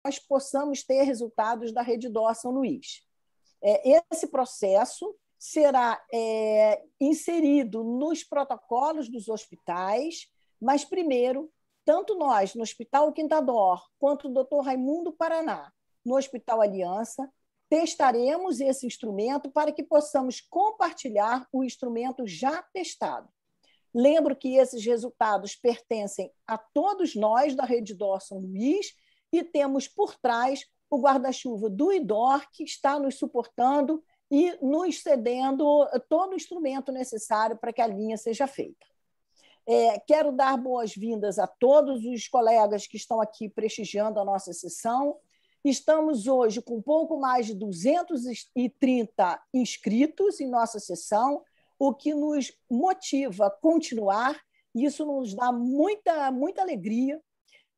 nós possamos ter resultados da Rede DOR São Luís. Esse processo será inserido nos protocolos dos hospitais, mas, primeiro, tanto nós, no Hospital Quinta D'Or, quanto o Dr. Raimundo Paraná, no Hospital Aliança, testaremos esse instrumento para que possamos compartilhar o instrumento já testado. Lembro que esses resultados pertencem a todos nós da Rede DOR São Luís e temos por trás o guarda-chuva do IDOR, que está nos suportando e nos cedendo todo o instrumento necessário para que a linha seja feita. Quero dar boas-vindas a todos os colegas que estão aqui prestigiando a nossa sessão. Estamos hoje com um pouco mais de 230 inscritos em nossa sessão, o que nos motiva a continuar, e isso nos dá muita alegria.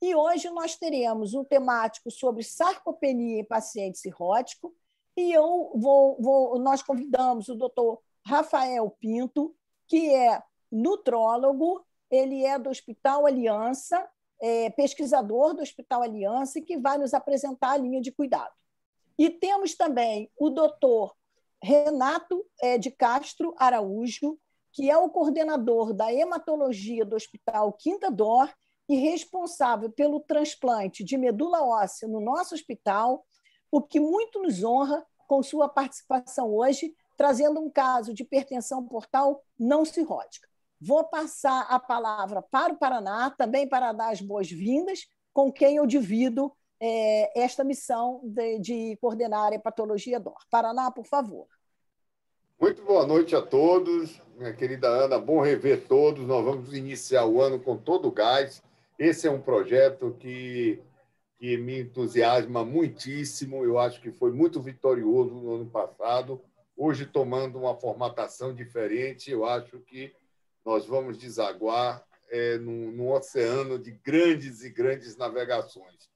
E hoje nós teremos um temático sobre sarcopenia em paciente cirrótico, e nós convidamos o doutor Rafael Pinto, que é nutrólogo, ele é do Hospital Aliança, pesquisador do Hospital Aliança, e que vai nos apresentar a linha de cuidado. E temos também o doutor Renato de Castro Araújo, que é o coordenador da hematologia do Hospital Quinta D'Or e responsável pelo transplante de medula óssea no nosso hospital, o que muito nos honra com sua participação hoje, trazendo um caso de hipertensão portal não cirrótica. Vou passar a palavra para o Paraná, também para dar as boas-vindas, com quem eu divido esta missão de coordenar a hepatologia DOR. Paraná, por favor. Muito boa noite a todos. Minha querida Ana, bom rever todos. Nós vamos iniciar o ano com todo o gás. Esse é um projeto que me entusiasma muitíssimo. Eu acho que foi muito vitorioso no ano passado. Hoje, tomando uma formatação diferente, eu acho que nós vamos desaguar num oceano de grandes e grandes navegações.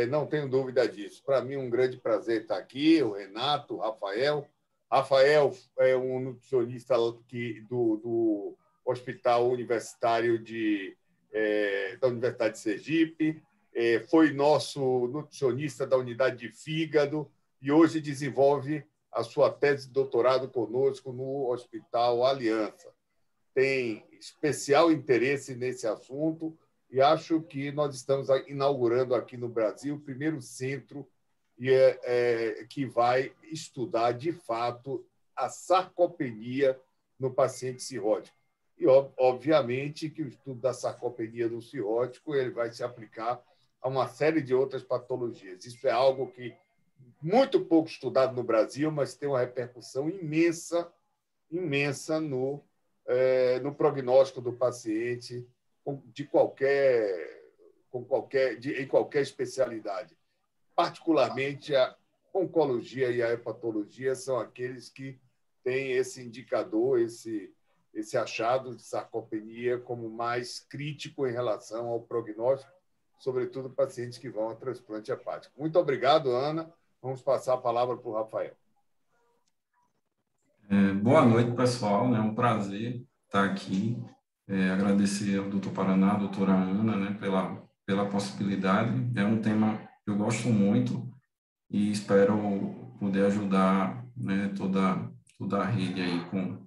Não tenho dúvida disso. Para mim, um grande prazer estar aqui, o Renato, o Rafael. Rafael é um nutricionista do Hospital Universitário da Universidade de Sergipe, foi nosso nutricionista da unidade de fígado e hoje desenvolve a sua tese de doutorado conosco no Hospital Aliança. Tem especial interesse nesse assunto e acho que nós estamos inaugurando aqui no Brasil o primeiro centro que vai estudar, de fato, a sarcopenia no paciente cirrótico. E, obviamente, que o estudo da sarcopenia no cirrótico ele vai se aplicar a uma série de outras patologias. Isso é algo que muito pouco estudado no Brasil, mas tem uma repercussão imensa no prognóstico do paciente em qualquer especialidade. Particularmente, a oncologia e a hepatologia são aqueles que têm esse indicador, esse achado de sarcopenia como mais crítico em relação ao prognóstico, sobretudo pacientes que vão a transplante hepático. Muito obrigado, Ana. Vamos passar a palavra para o Rafael. Boa noite, pessoal. É um prazer estar aqui. Agradecer ao doutor Paraná, à doutora Ana, né, pela possibilidade. É um tema que eu gosto muito e espero poder ajudar, né, toda a rede aí com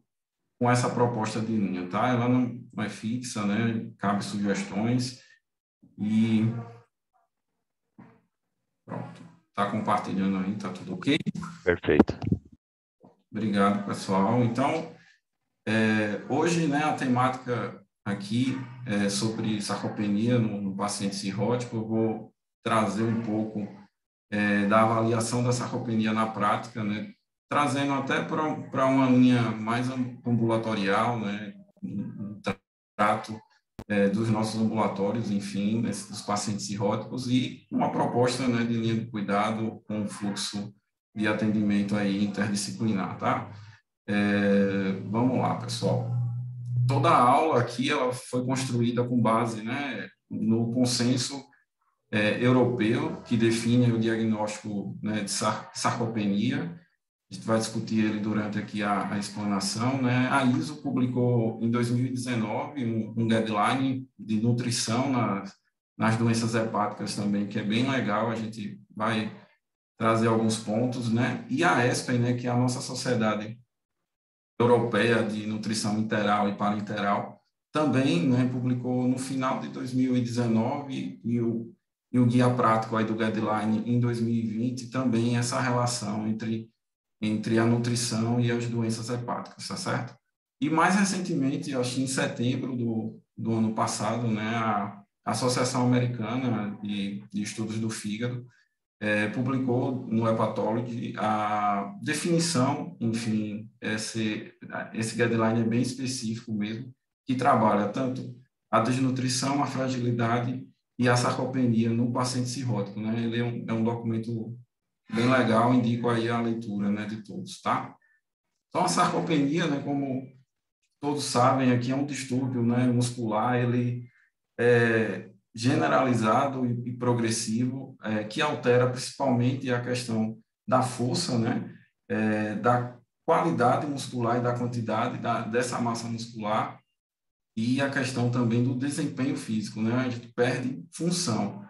essa proposta de linha, tá? Ela não é fixa, né? Cabe sugestões e pronto. Tá compartilhando aí, tá tudo ok? Perfeito. Obrigado, pessoal. Então, hoje, né, a temática aqui é sobre sarcopenia no paciente cirrótico. Eu vou trazer um pouco da avaliação da sarcopenia na prática, né, trazendo até para uma linha mais ambulatorial, né, um trato dos nossos ambulatórios, enfim, dos pacientes cirróticos e uma proposta, né, de linha de cuidado com fluxo de atendimento aí interdisciplinar, tá? Vamos lá, pessoal. Toda a aula aqui ela foi construída com base, né, no consenso europeu que define o diagnóstico, né, de sarcopenia. A gente vai discutir ele durante aqui a explanação, né? A ISO publicou em 2019 um guideline de nutrição nas doenças hepáticas também, que é bem legal, a gente vai trazer alguns pontos, né? E a ESPEN, né, que é a nossa Sociedade Europeia de Nutrição Interal e Parenteral, também, né, publicou no final de 2019 e o guia prático aí do Guideline em 2020 também essa relação entre a nutrição e as doenças hepáticas, tá certo? E mais recentemente, acho que em setembro do ano passado, né, a Associação Americana de Estudos do Fígado publicou no Hepatology a definição, enfim, esse guideline é bem específico mesmo, que trabalha tanto a desnutrição, a fragilidade e a sarcopenia no paciente cirrótico, né? Ele é um documento bem legal, indico aí a leitura, né, de todos, tá? Então, a sarcopenia, né, como todos sabem, aqui é um distúrbio, né, muscular, ele é generalizado e progressivo, que altera principalmente a questão da força, né, da qualidade muscular e da quantidade dessa massa muscular, e a questão também do desempenho físico, né, a gente perde função.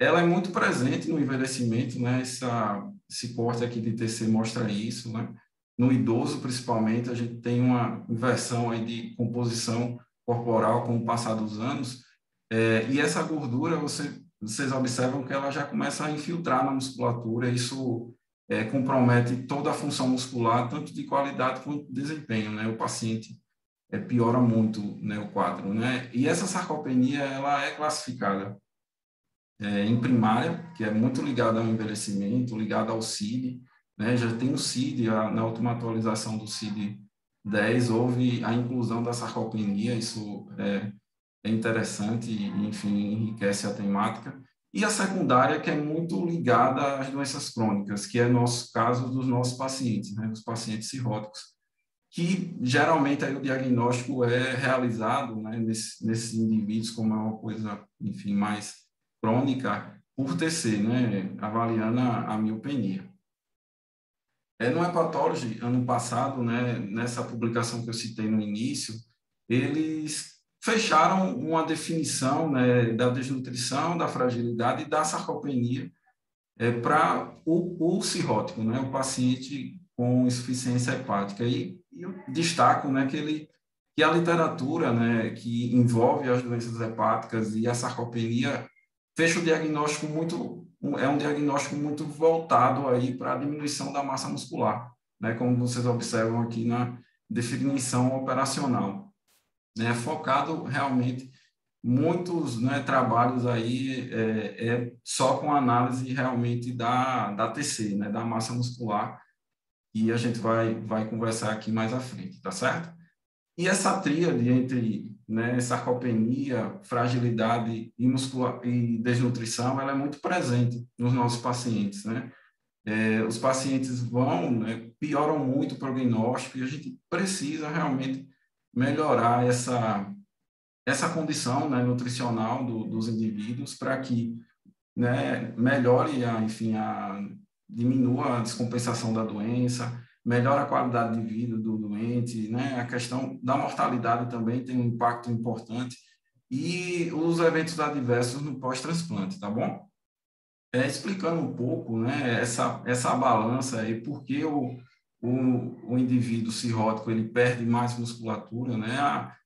Ela é muito presente no envelhecimento, né, esse corte aqui de TC mostra isso, né, no idoso principalmente, a gente tem uma inversão aí de composição corporal com o passar dos anos, e essa gordura, vocês observam que ela já começa a infiltrar na musculatura, isso compromete toda a função muscular, tanto de qualidade quanto de desempenho, né? O paciente piora muito, né, o quadro, né? E essa sarcopenia, ela é classificada em primária, que é muito ligada ao envelhecimento, ligada ao CID, né? Já tem o CID, na última atualização do CID-10, houve a inclusão da sarcopenia, isso é interessante e, enfim, enriquece a temática. E a secundária, que é muito ligada às doenças crônicas, que é nosso caso dos nossos pacientes, né, dos pacientes cirróticos, que geralmente aí o diagnóstico é realizado, né, nesses indivíduos, como é uma coisa, enfim, mais crônica, por TC, né, avaliando a miopenia. No Hepatology, ano passado, né, nessa publicação que eu citei no início, eles fecharam uma definição, né, da desnutrição, da fragilidade e da sarcopenia para o cirrótico, né, o paciente com insuficiência hepática. E eu destaco, né, que a literatura, né, que envolve as doenças hepáticas e a sarcopenia fecha o diagnóstico é um diagnóstico muito voltado aí para a diminuição da massa muscular, né, como vocês observam aqui na definição operacional, né, focado realmente muitos, né, trabalhos aí só com análise realmente da TC, né, da massa muscular, e a gente vai conversar aqui mais à frente, tá certo? E essa tríade entre, né, sarcopenia, fragilidade e desnutrição, ela é muito presente nos nossos pacientes, né? Os pacientes né, pioram muito o prognóstico e a gente precisa realmente melhorar essa condição, né, nutricional dos indivíduos para que, né, melhore, diminua a descompensação da doença, melhora a qualidade de vida do doente, né? A questão da mortalidade também tem um impacto importante e os eventos adversos no pós-transplante, tá bom? Explicando um pouco, né, essa balança aí, porque o indivíduo cirrótico ele perde mais musculatura, né?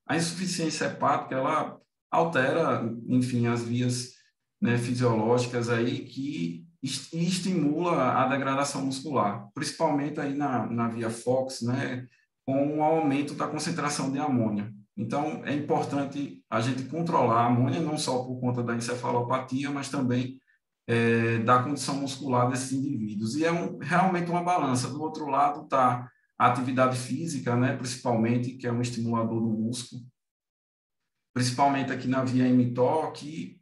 A insuficiência hepática ela altera, enfim, as vias, né, fisiológicas aí que estimula a degradação muscular, principalmente aí na via Fox, né, com o aumento da concentração de amônia. Então, é importante a gente controlar a amônia, não só por conta da encefalopatia, mas também da condição muscular desses indivíduos. E é realmente uma balança. Do outro lado está a atividade física, né, principalmente, que é um estimulador do músculo, principalmente aqui na via mTOR, que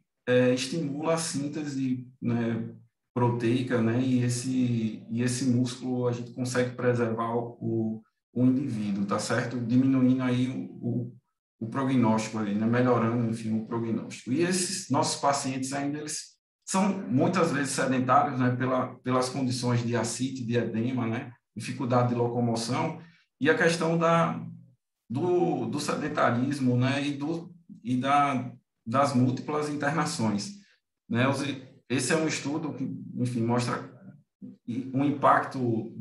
estimula a síntese, né, proteica, né, e esse músculo a gente consegue preservar o indivíduo, tá certo? Diminuindo aí o prognóstico ali, né, melhorando, enfim, o prognóstico. E esses nossos pacientes ainda, eles são muitas vezes sedentários, né, pelas condições de ascite, de edema, né, dificuldade de locomoção, e a questão do sedentarismo, né, e da das múltiplas internações, né? Esse é um estudo que, enfim, mostra o impacto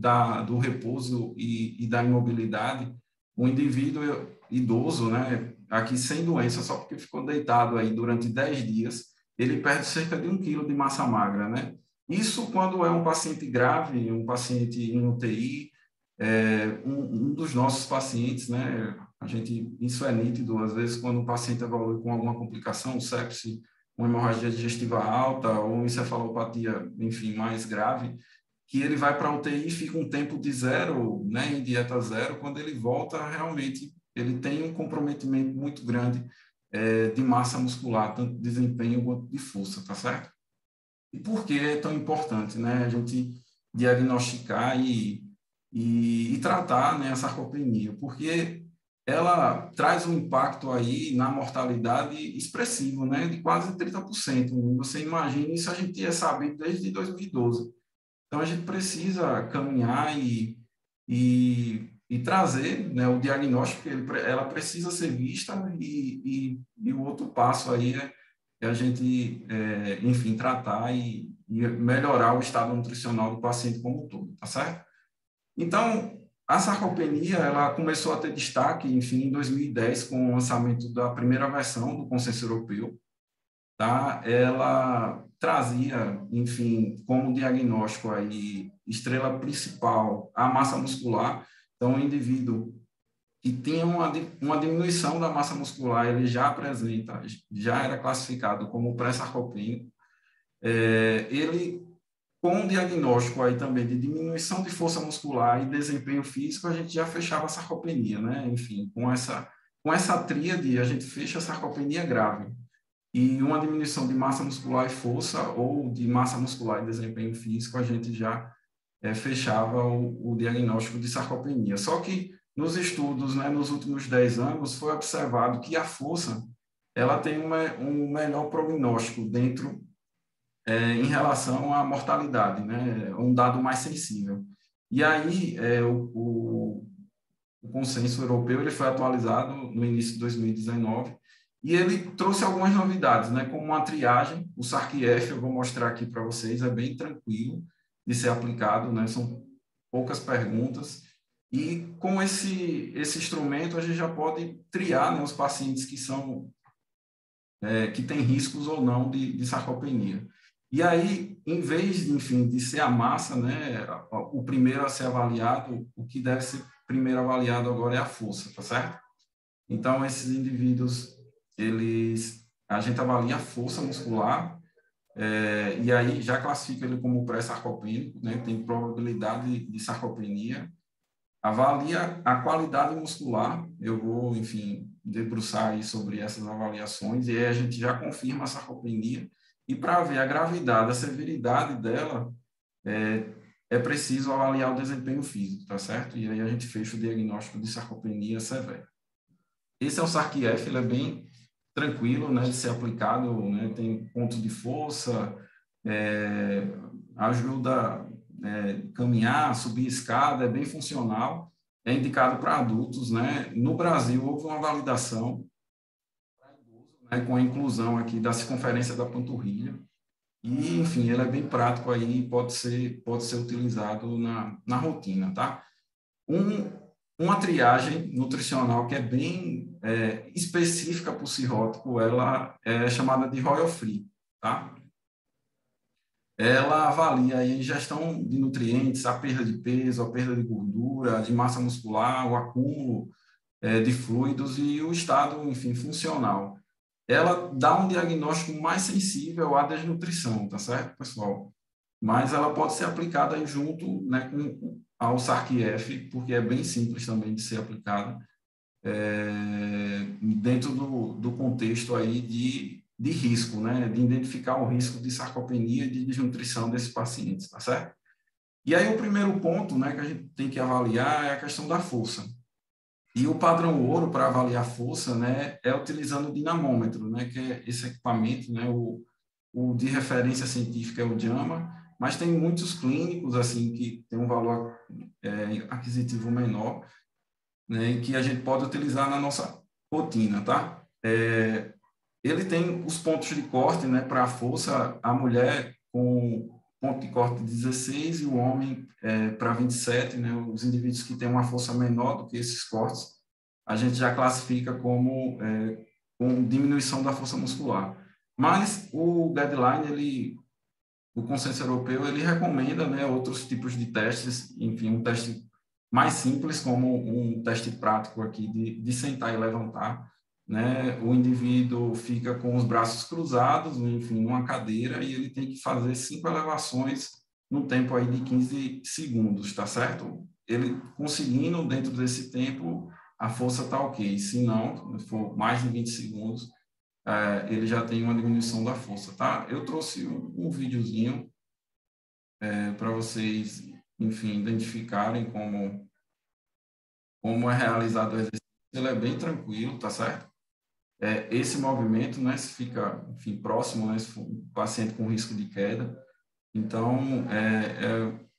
do repouso e da imobilidade. O indivíduo idoso, né, aqui sem doença, só porque ficou deitado aí durante 10 dias, ele perde cerca de 1 quilo de massa magra, né? Isso quando é um paciente grave, um paciente em UTI, um dos nossos pacientes, né, isso é nítido, às vezes quando o paciente evolui com alguma complicação, sepse, uma hemorragia digestiva alta ou uma encefalopatia, enfim, mais grave, que ele vai para a UTI e fica um tempo de zero, né, em dieta zero, quando ele volta, realmente, ele tem um comprometimento muito grande de massa muscular, tanto de desempenho quanto de força, tá certo? E por que é tão importante, né, a gente diagnosticar e tratar, né, a sarcopenia? Porque ela traz um impacto aí na mortalidade expressivo, né, de quase 30%. Você imagina, isso a gente é sabido desde 2012. Então, a gente precisa caminhar e trazer, né, o diagnóstico, ela precisa ser vista e o outro passo aí é a gente, enfim, tratar e melhorar o estado nutricional do paciente como um todo, tá certo? Então, a sarcopenia, ela começou a ter destaque, enfim, em 2010, com o lançamento da primeira versão do Consenso Europeu, tá? Ela trazia, enfim, como diagnóstico aí, estrela principal, a massa muscular. Então, o indivíduo que tinha uma diminuição da massa muscular, ele já era classificado como pré-sarcopênico. Ele, com o diagnóstico aí também de diminuição de força muscular e desempenho físico, a gente já fechava a sarcopenia, né? Enfim, com essa tríade, a gente fecha a sarcopenia grave. E uma diminuição de massa muscular e força, ou de massa muscular e desempenho físico, a gente já fechava o diagnóstico de sarcopenia. Só que nos estudos, né, nos últimos 10 anos, foi observado que a força ela tem um melhor prognóstico em relação à mortalidade, né, um dado mais sensível. E aí, o consenso europeu ele foi atualizado no início de 2019, e ele trouxe algumas novidades, né, como uma triagem, o SARC-F, eu vou mostrar aqui para vocês, é bem tranquilo de ser aplicado, né, são poucas perguntas, e com esse instrumento a gente já pode triar, né, os pacientes que têm riscos ou não de sarcopenia. E aí, em vez, enfim, de ser a massa, né, o primeiro a ser avaliado, o que deve ser primeiro avaliado agora é a força, tá certo? Então, esses indivíduos, a gente avalia a força muscular, e aí já classifica ele como pré-sarcopênico, né, tem probabilidade de sarcopenia, avalia a qualidade muscular, eu vou, enfim, debruçar aí sobre essas avaliações, e aí a gente já confirma a sarcopenia, e para ver a gravidade, a severidade dela, é preciso avaliar o desempenho físico, tá certo? E aí a gente fecha o diagnóstico de sarcopenia severa. Esse é o SARC-F, ele é bem tranquilo, né, de ser aplicado, né, tem pontos de força, ajuda caminhar, subir escada, é bem funcional, é indicado para adultos, né? No Brasil houve uma validação para idoso, né, com a inclusão aqui da circunferência da panturrilha, e, enfim, ele é bem prático aí, pode ser utilizado na rotina, tá? Uma triagem nutricional que é bem específica para o cirrótico, ela é chamada de Royal Free, tá? Ela avalia a ingestão de nutrientes, a perda de peso, a perda de gordura, de massa muscular, o acúmulo de fluidos e o estado, enfim, funcional. Ela dá um diagnóstico mais sensível à desnutrição, tá certo, pessoal? Mas ela pode ser aplicada aí junto, né, ao SARC-F, porque é bem simples também de ser aplicado dentro do contexto aí de risco, né, de identificar o risco de sarcopenia e de desnutrição desses pacientes, tá certo? E aí o primeiro ponto, né, que a gente tem que avaliar é a questão da força. E o padrão ouro para avaliar força, né, é utilizando o dinamômetro, né, que é esse equipamento, né, o de referência científica é o JAMA, mas tem muitos clínicos assim que tem um valor aquisitivo menor, né, e que a gente pode utilizar na nossa rotina, tá? ele tem os pontos de corte, né, para a força, a mulher com ponto de corte de 16 e o homem para 27, né, os indivíduos que têm uma força menor do que esses cortes, a gente já classifica como com diminuição da força muscular. Mas o guideline, o consenso europeu, ele recomenda, né, outros tipos de testes, enfim, um teste mais simples, como um teste prático aqui de sentar e levantar, né? O indivíduo fica com os braços cruzados, enfim, numa cadeira, e ele tem que fazer 5 elevações no tempo aí de 15 segundos, tá certo? Ele conseguindo dentro desse tempo, a força tá ok. Se não, se for mais de 20 segundos, ele já tem uma diminuição da força, tá? Eu trouxe um videozinho para vocês, enfim, identificarem como é realizado o exercício. Ele é bem tranquilo, tá certo? Esse movimento, né, se fica, enfim, próximo, né, se for um paciente com risco de queda. Então,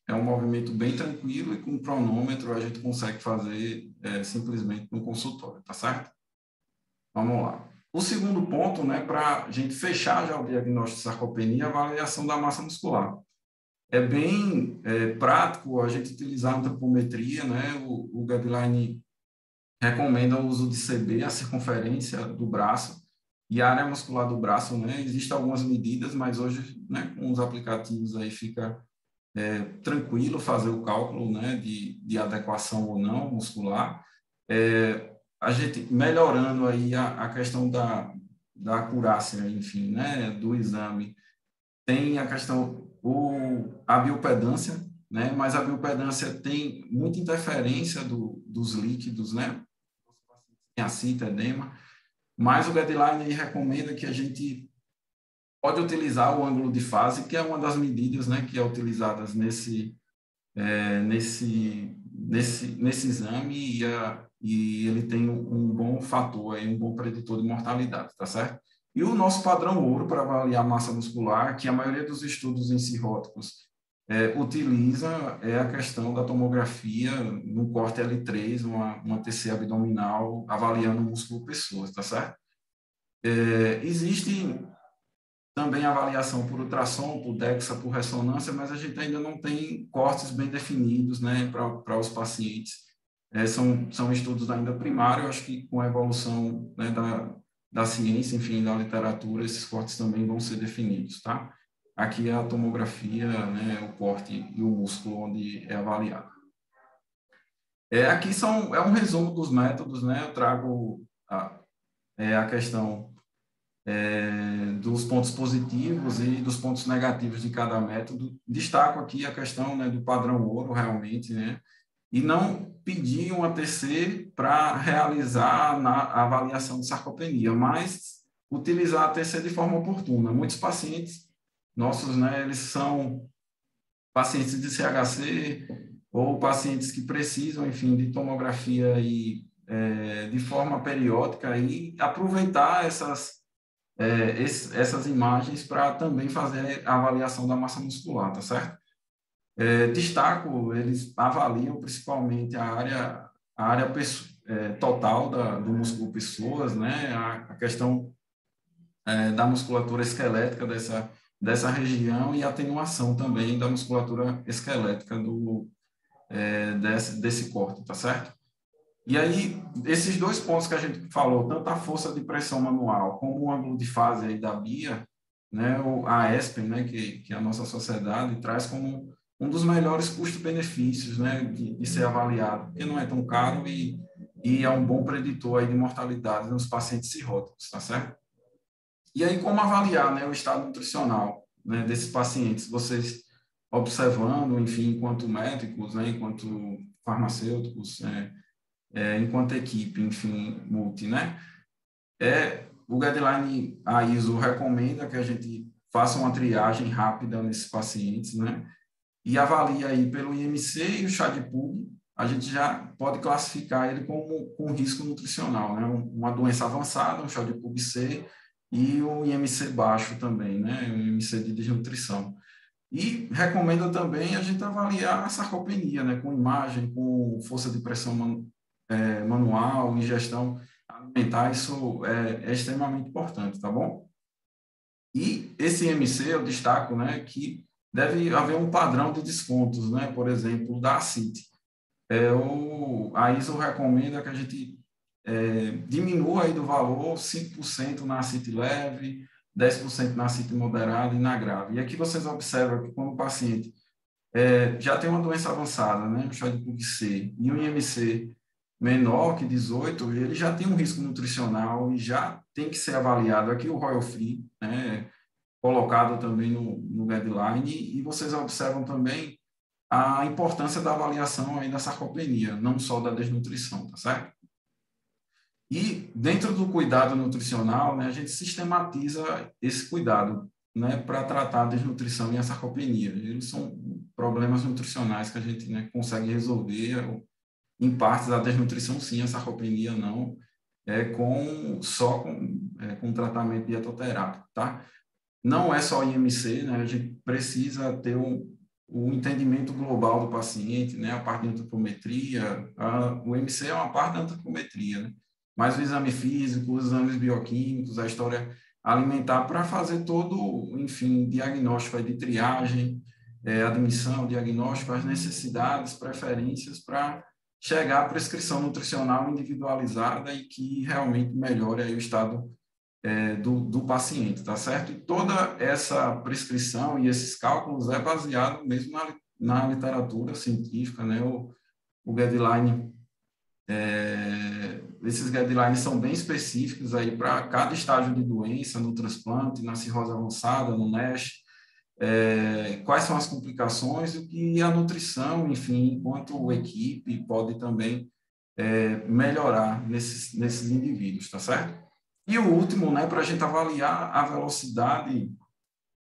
é um movimento bem tranquilo e com cronômetro a gente consegue fazer simplesmente no consultório, tá certo? Vamos lá. O segundo ponto, né, para a gente fechar já o diagnóstico de sarcopenia, é a avaliação da massa muscular. É bem prático a gente utilizar a antropometria, né? O guideline recomenda o uso de CB, a circunferência do braço, e a área muscular do braço, né? Existem algumas medidas, mas hoje, né, com os aplicativos aí fica tranquilo fazer o cálculo, né, de adequação ou não muscular. A gente melhorando aí a questão da acurácia, enfim, né, do exame. Tem a questão, a biopedância, né? Mas a biopedância tem muita interferência dos líquidos, né? Tem ascita, edema, mas o guideline recomenda que a gente pode utilizar o ângulo de fase, que é uma das medidas, né, que é utilizada nesse exame, e ele tem um bom fator, aí, um bom preditor de mortalidade, tá certo? E o nosso padrão ouro para avaliar a massa muscular, que a maioria dos estudos em cirróticos utiliza, é a questão da tomografia no corte L3, uma TC abdominal, avaliando o músculo pessoas, tá certo? Existe também avaliação por ultrassom, por DEXA, por ressonância, mas a gente ainda não tem cortes bem definidos, né, para os pacientes. São estudos ainda primários, acho que com a evolução, né, da ciência, enfim, da literatura, esses cortes também vão ser definidos, tá? Aqui é a tomografia, né, o corte e o músculo onde é avaliado. Aqui é um resumo dos métodos, né? Eu trago a questão dos pontos positivos e dos pontos negativos de cada método. Destaco aqui a questão, né, do padrão ouro, realmente, né? E não pedir um ATC para realizar a avaliação de sarcopenia, mas utilizar a ATC de forma oportuna. Muitos pacientes nossos, né, eles são pacientes de CHC ou pacientes que precisam, enfim, de tomografia de forma periódica, e aproveitar essas imagens para também fazer a avaliação da massa muscular, tá certo? Destaco, eles avaliam principalmente a área total do músculo pessoas, né? A questão da musculatura esquelética dessa região e a atenuação também da musculatura esquelética desse corte, tá certo? E aí, esses dois pontos que a gente falou, tanto a força de pressão manual como o ângulo de fase aí da BIA, né, a ESPEN, né, que a nossa sociedade traz como um dos melhores custo-benefícios, né, de ser avaliado, porque não é tão caro e é um bom preditor aí de mortalidade nos pacientes cirróticos, tá certo? E aí, como avaliar, né, o estado nutricional, né, desses pacientes? Vocês observando, enfim, enquanto médicos, né, enquanto farmacêuticos, enquanto equipe, enfim, multi, né? O guideline, a ISO, recomenda que a gente faça uma triagem rápida nesses pacientes, né? E avalia aí pelo IMC e o CHA-DI-PUG, a gente já pode classificar ele como com risco nutricional, né? Uma doença avançada, um CHA-DI-PUG-C, e o IMC baixo também, né? O IMC de desnutrição. E recomenda também a gente avaliar a sarcopenia, né? Com imagem, com força de pressão manual, ingestão. alimentar, isso é extremamente importante, tá bom? E esse IMC, eu destaco, né, que deve haver um padrão de descontos, né, por exemplo, da ACIT. A ISO recomenda que a gente diminua aí do valor 5% na ACIT leve, 10% na ACIT moderada e na grave. E aqui vocês observam que quando o paciente já tem uma doença avançada, né, o chá de PUC-C, e um IMC menor que 18, ele já tem um risco nutricional e já tem que ser avaliado. Aqui o Royal Free, né, colocado também no guideline, e vocês observam também a importância da avaliação aí da sarcopenia, não só da desnutrição, tá certo? E dentro do cuidado nutricional, né, a gente sistematiza esse cuidado, né, para tratar a desnutrição e a sarcopenia. Eles são problemas nutricionais que a gente, né, consegue resolver, em partes da desnutrição sim, a sarcopenia não, com tratamento dietoterápico, tá? Não é só IMC, né? A gente precisa ter o entendimento global do paciente, né? A parte de antropometria, o IMC é uma parte da antropometria, né? Mas o exame físico, os exames bioquímicos, a história alimentar, para fazer todo, enfim, diagnóstico de triagem, admissão, diagnóstico, as necessidades, preferências, para chegar à prescrição nutricional individualizada e que realmente melhore aí o estado do paciente, tá certo? E toda essa prescrição e esses cálculos é baseado mesmo na literatura científica, né? O guideline, esses guidelines são bem específicos aí para cada estágio de doença, no transplante, na cirrose avançada, no NASH, quais são as complicações e o que a nutrição, enfim, enquanto equipe, pode também melhorar nesses indivíduos, tá certo? E o último, né, para a gente avaliar a velocidade,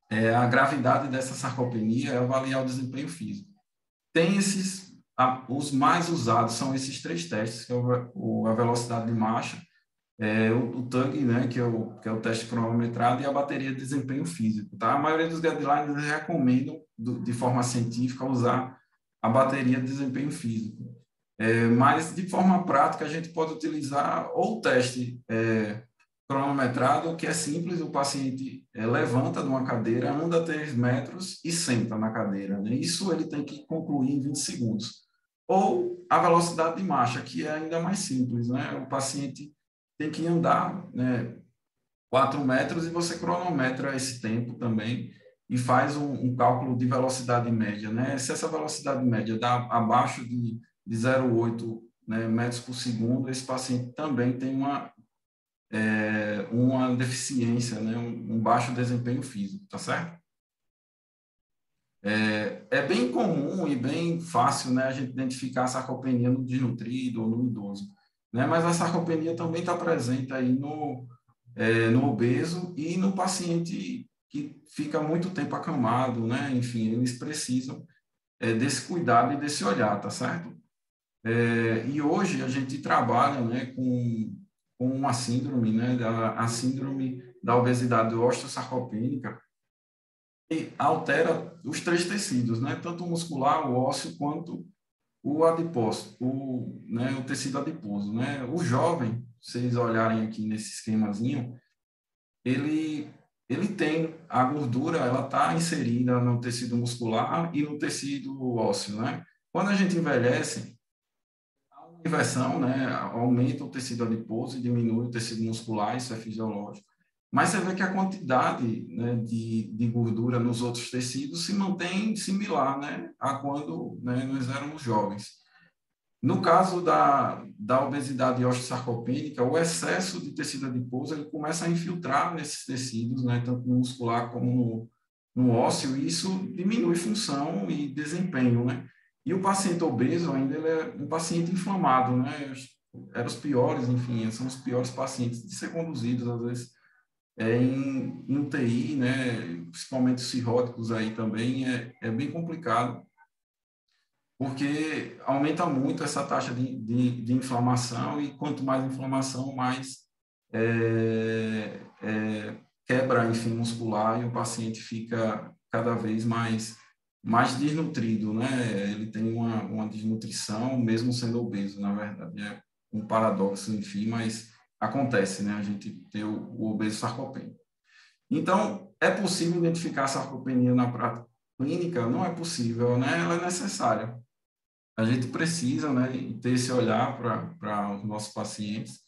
a gravidade dessa sarcopenia, é avaliar o desempenho físico. Tem os mais usados são esses 3 testes, que é a velocidade de marcha, o TUG, né, que é o teste cronometrado, e a bateria de desempenho físico. Tá? A maioria dos guidelines recomendam, de forma científica, usar a bateria de desempenho físico. Mas, de forma prática, a gente pode utilizar ou o teste cronometrado, que é simples, o paciente levanta de uma cadeira, anda 3 metros e senta na cadeira. Né? Isso ele tem que concluir em 20 segundos. Ou a velocidade de marcha, que é ainda mais simples. Né? O paciente tem que andar, né, 4 metros e você cronometra esse tempo também e faz um cálculo de velocidade média. Né? Se essa velocidade média dá abaixo de 0,8 né, metros por segundo, esse paciente também tem uma deficiência, né, um baixo desempenho físico, tá certo? É bem comum e bem fácil, né, a gente identificar a sarcopenia no desnutrido ou no idoso, né, mas a sarcopenia também está presente aí no obeso e no paciente que fica muito tempo acamado, né, enfim, eles precisam desse cuidado e desse olhar, tá certo? E hoje a gente trabalha, né, com uma síndrome, né, a síndrome da obesidade osteosarcopênica, e altera os 3 tecidos, né, tanto o muscular, o ósseo, quanto o adiposo, o tecido adiposo. Né? O jovem, se vocês olharem aqui nesse esquemazinho, ele tem a gordura, ela está inserida no tecido muscular e no tecido ósseo. Né? Quando a gente envelhece, inversão, né, aumenta o tecido adiposo e diminui o tecido muscular, isso é fisiológico. Mas você vê que a quantidade, né, de gordura nos outros tecidos se mantém similar, né, a quando, né, nós éramos jovens. No caso da obesidade osteosarcopênica, o excesso de tecido adiposo ele começa a infiltrar nesses tecidos, né, tanto no muscular como no ósseo, e isso diminui função e desempenho, né? E o paciente obeso ainda ele é um paciente inflamado, né? Eram os piores, enfim, são os piores pacientes de ser conduzidos, às vezes, em UTI, né? Principalmente os cirróticos aí também, é bem complicado, porque aumenta muito essa taxa de inflamação, e quanto mais inflamação, mais quebra, enfim, muscular, e o paciente fica cada vez mais desnutrido, né? Ele tem uma desnutrição, mesmo sendo obeso, na verdade. É um paradoxo, enfim, mas acontece, né? A gente tem o obeso sarcopênico. Então, é possível identificar a sarcopenia na prática clínica? Não é possível, né? Ela é necessária. A gente precisa, né, ter esse olhar para os nossos pacientes,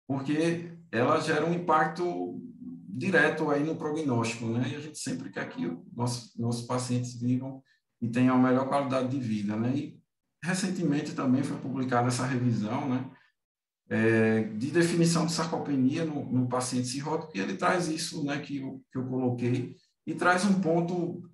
porque ela gera um impacto direto aí no prognóstico, né? E a gente sempre quer que nossos pacientes vivam e tenham a melhor qualidade de vida, né? E recentemente também foi publicada essa revisão, né, de definição de sarcopenia no paciente cirrótico, e ele traz isso, né, que eu coloquei, e traz um ponto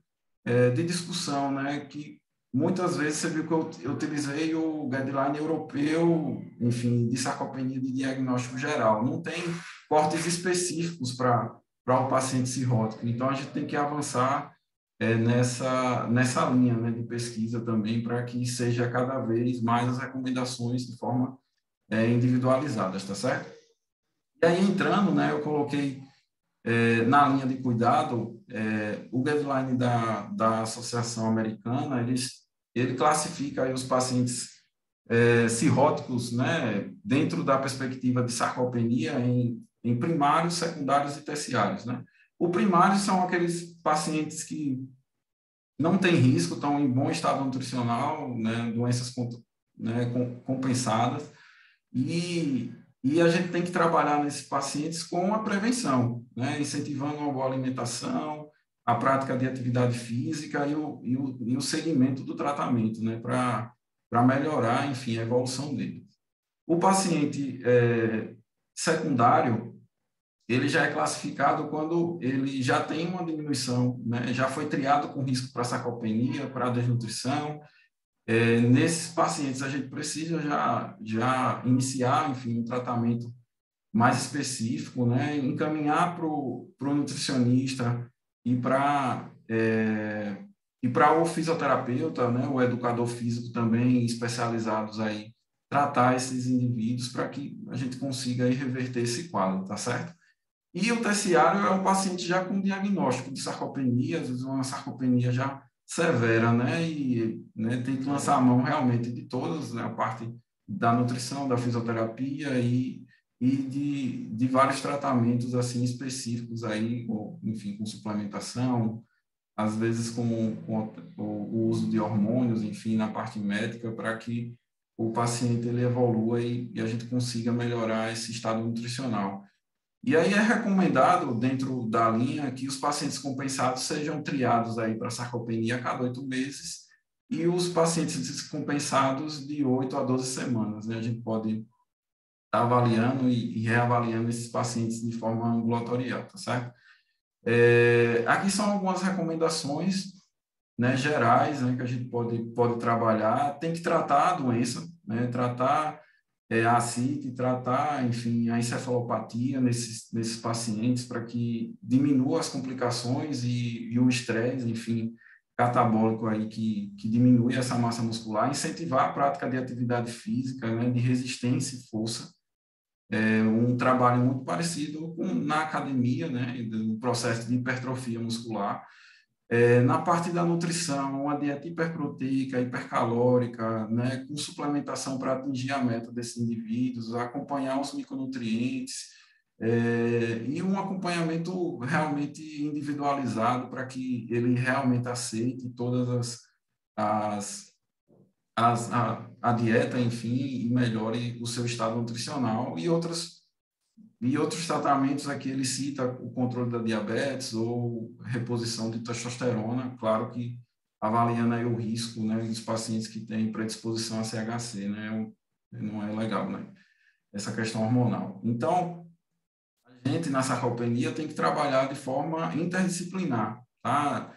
de discussão, né, que muitas vezes você viu que eu utilizei o guideline europeu, enfim, de sarcopenia de diagnóstico geral. Não tem cortes específicos para o paciente cirrótico. Então, a gente tem que avançar nessa linha, né, de pesquisa também, para que seja cada vez mais as recomendações de forma individualizadas, tá certo? E aí, entrando, né, eu coloquei na linha de cuidado, o guideline da Associação Americana, ele classifica aí os pacientes cirróticos, né, dentro da perspectiva de sarcopenia em primários, secundários e terciários, né? O primário são aqueles pacientes que não têm risco, estão em bom estado nutricional, né, doenças compensadas, e a gente tem que trabalhar nesses pacientes com a prevenção, né? Incentivando uma boa alimentação, a prática de atividade física e o segmento do tratamento, né? Para melhorar, enfim, a evolução dele. O paciente secundário, ele já é classificado quando ele já tem uma diminuição, né? Já foi triado com risco para sarcopenia, para desnutrição. Nesses pacientes, a gente precisa já iniciar, enfim, um tratamento mais específico, né? Encaminhar para o nutricionista e para o fisioterapeuta, né? O educador físico também, especializados aí, tratar esses indivíduos para que a gente consiga aí reverter esse quadro, tá certo? E o terciário é um paciente já com diagnóstico de sarcopenia, às vezes uma sarcopenia já severa, né? E né, tem que lançar a mão realmente de todas, né? A parte da nutrição, da fisioterapia e de vários tratamentos assim específicos aí, ou, enfim, com suplementação, às vezes com o uso de hormônios, enfim, na parte médica, para que o paciente ele evolua e a gente consiga melhorar esse estado nutricional. E aí é recomendado, dentro da linha, que os pacientes compensados sejam triados aí para sarcopenia a cada 8 meses e os pacientes descompensados de 8 a 12 semanas, né? A gente pode estar avaliando e reavaliando esses pacientes de forma ambulatorial, tá certo? Aqui são algumas recomendações, né, gerais, né, que a gente pode trabalhar. Tem que tratar a doença, né? Tratar a ascite, tratar, enfim, a encefalopatia nesses pacientes para que diminua as complicações e o estresse, enfim, catabólico aí que diminui essa massa muscular, incentivar a prática de atividade física, né, de resistência e força, um trabalho muito parecido na academia, né, no processo de hipertrofia muscular. Na parte da nutrição, uma dieta hiperproteica, hipercalórica, né, com suplementação para atingir a meta desses indivíduos, acompanhar os micronutrientes, e um acompanhamento realmente individualizado para que ele realmente aceite todas a dieta, enfim, e melhore o seu estado nutricional e outros tratamentos aqui ele cita o controle da diabetes ou reposição de testosterona, claro que avaliando aí o risco, né, dos pacientes que têm predisposição a CHC, né, não é legal, né, essa questão hormonal. Então, a gente na sarcopenia tem que trabalhar de forma interdisciplinar, tá?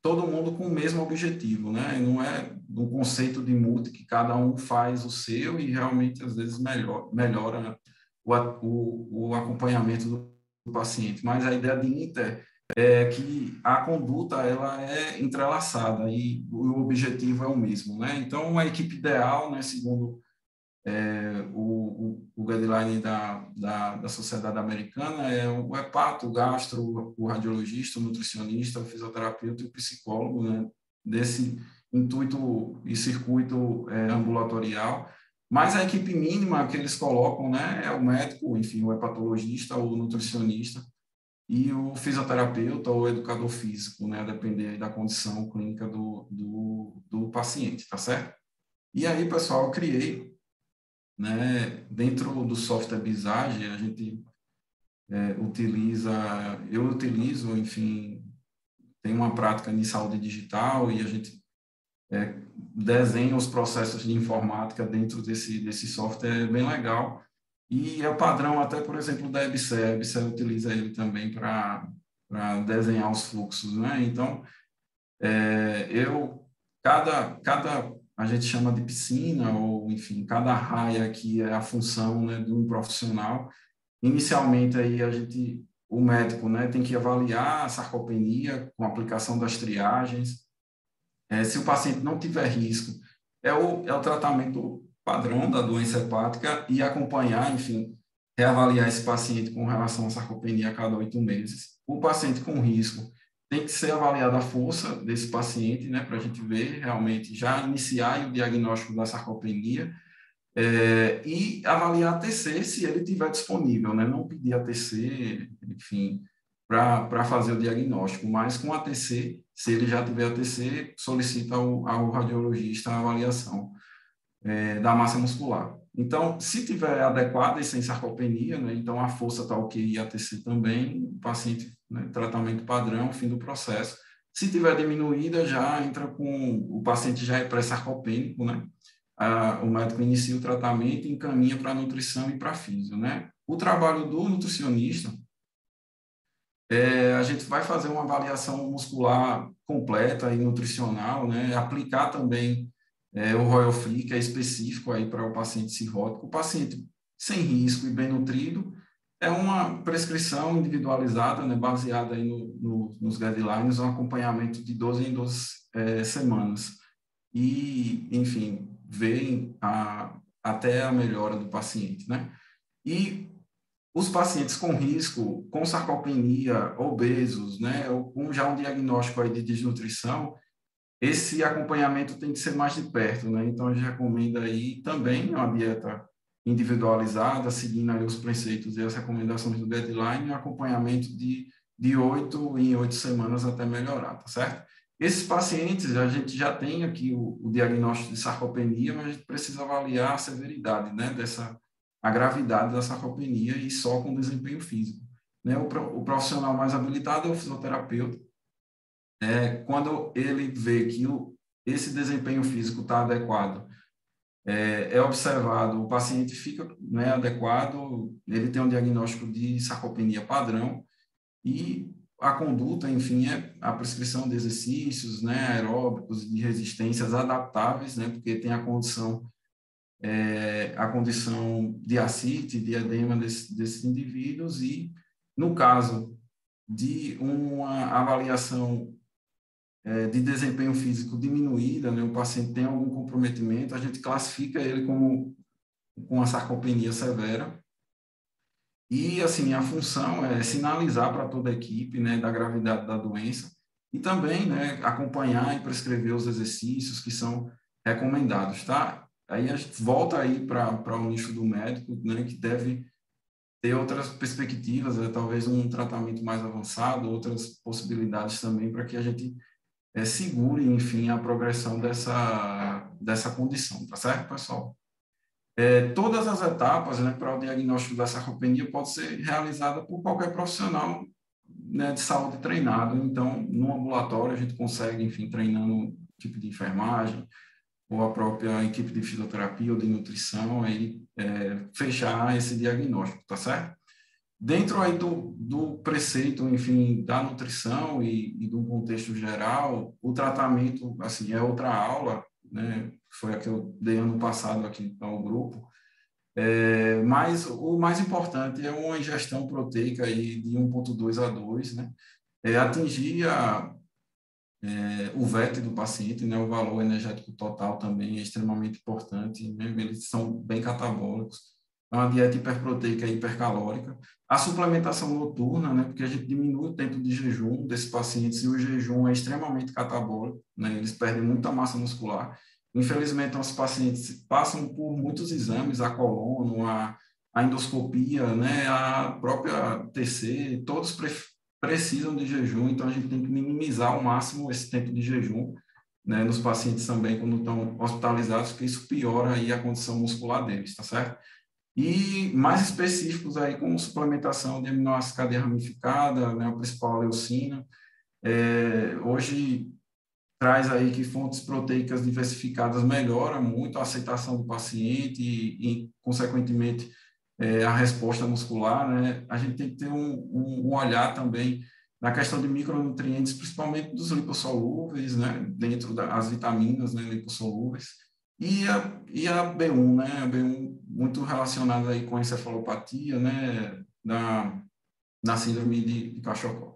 Todo mundo com o mesmo objetivo, né, não é um conceito de multi que cada um faz o seu e realmente às vezes melhora o acompanhamento do paciente, mas a ideia de inter é que a conduta ela é entrelaçada e o objetivo é o mesmo, né? Então, a equipe ideal, né, segundo o guideline da Sociedade Americana, é o hepato, o gastro, o radiologista, o nutricionista, o fisioterapeuta e o psicólogo, né, desse intuito e circuito ambulatorial, Mas a equipe mínima que eles colocam, né, é o médico, enfim, o hepatologista, o nutricionista e o fisioterapeuta ou o educador físico, né, a depender da condição clínica do paciente, tá certo? E aí, pessoal, eu criei, né, dentro do software Visage, a gente eu utilizo, enfim, tem uma prática de saúde digital e a gente desenha os processos de informática dentro desse software, é bem legal. E é o padrão até, por exemplo, da EBSER. A EBSER utiliza ele também para desenhar os fluxos, né? Então, a gente chama de piscina, ou, enfim, cada raia aqui é a função, né, de um profissional. Inicialmente, aí, o médico, né, tem que avaliar a sarcopenia com a aplicação das triagens. Se o paciente não tiver risco, é o tratamento padrão da doença hepática e acompanhar, enfim, reavaliar esse paciente com relação à sarcopenia a cada 8 meses. O paciente com risco tem que ser avaliada a força desse paciente, né, para a gente ver realmente, já iniciar o diagnóstico da sarcopenia, e avaliar a TC se ele tiver disponível, né, não pedir a TC, enfim, para fazer o diagnóstico, mas com a TC, se ele já tiver a TC, solicita ao radiologista a avaliação da massa muscular. Então, se tiver adequada e sem sarcopenia, né, então a força está ok e a TC também, o paciente, né, tratamento padrão, fim do processo. Se tiver diminuída, já entra com, o paciente já é pré-sarcopênico, né, o médico inicia o tratamento e encaminha para a nutrição e para a físio, né. O trabalho do nutricionista, a gente vai fazer uma avaliação muscular completa e nutricional, né, aplicar também o Royal Free, que é específico aí para o paciente cirrótico. O paciente sem risco e bem nutrido é uma prescrição individualizada, né, baseada aí nos guidelines, um acompanhamento de 12 em 12 semanas. E, enfim, ver até a melhora do paciente, né? E os pacientes com risco, com sarcopenia, obesos, né, ou com já um diagnóstico aí de desnutrição, esse acompanhamento tem que ser mais de perto, né? Então, a gente recomenda aí também uma dieta individualizada, seguindo aí os preceitos e as recomendações do guideline, e um acompanhamento de 8 em 8 semanas até melhorar, tá certo? Esses pacientes, a gente já tem aqui o diagnóstico de sarcopenia, mas a gente precisa avaliar a severidade, né, a gravidade da sarcopenia e só com desempenho físico, né? O profissional mais habilitado é o fisioterapeuta. Quando ele vê que esse desempenho físico está adequado, é observado, o paciente fica, né, adequado, ele tem um diagnóstico de sarcopenia padrão e a conduta, enfim, é a prescrição de exercícios, né, aeróbicos, de resistências adaptáveis, né, porque tem a condição de ascite, de edema desses indivíduos e, no caso de uma avaliação de desempenho físico diminuída, né, o paciente tem algum comprometimento, a gente classifica ele como com a sarcopenia severa. E, assim, a função é sinalizar para toda a equipe, né, da gravidade da doença e também, né, acompanhar e prescrever os exercícios que são recomendados, tá? Aí a gente volta aí para o nicho do médico, né, que deve ter outras perspectivas, talvez um tratamento mais avançado, outras possibilidades também para que a gente segure, enfim, a progressão dessa condição, tá certo, pessoal? Todas as etapas, né, para o diagnóstico da sarcopenia pode ser realizada por qualquer profissional, né, de saúde treinado. Então, no ambulatório, a gente consegue, enfim, treinando equipe de enfermagem ou a própria equipe de fisioterapia ou de nutrição, aí, fechar esse diagnóstico, tá certo? Dentro aí do preceito, enfim, da nutrição e do contexto geral, o tratamento, assim, é outra aula, né? Foi a que eu dei ano passado aqui ao grupo, mas o mais importante é uma ingestão proteica aí de 1,2 a 2, né? Atingir o VET do paciente, né? O valor energético total também é extremamente importante, né? Eles são bem catabólicos. É uma dieta hiperproteica e hipercalórica. A suplementação noturna, né, porque a gente diminui o tempo de jejum desses pacientes e o jejum é extremamente catabólico, né, eles perdem muita massa muscular. Infelizmente, nossos pacientes passam por muitos exames, a colono, a endoscopia, né, a própria TC, todos precisam de jejum, então a gente tem que minimizar ao máximo esse tempo de jejum, né, nos pacientes também quando estão hospitalizados, porque isso piora aí a condição muscular deles, tá certo? E mais específicos aí como suplementação de aminoácidos cadeia ramificada, né, o principal a leucina. Hoje traz aí que fontes proteicas diversificadas melhoram muito a aceitação do paciente e consequentemente, a resposta muscular, né? A gente tem que ter um olhar também na questão de micronutrientes, principalmente dos lipossolúveis, né? Dentro das vitaminas, né? Lipossolúveis. E a B1, né? A B1 muito relacionada aí com a encefalopatia, né? Na síndrome de Kwashiorkor.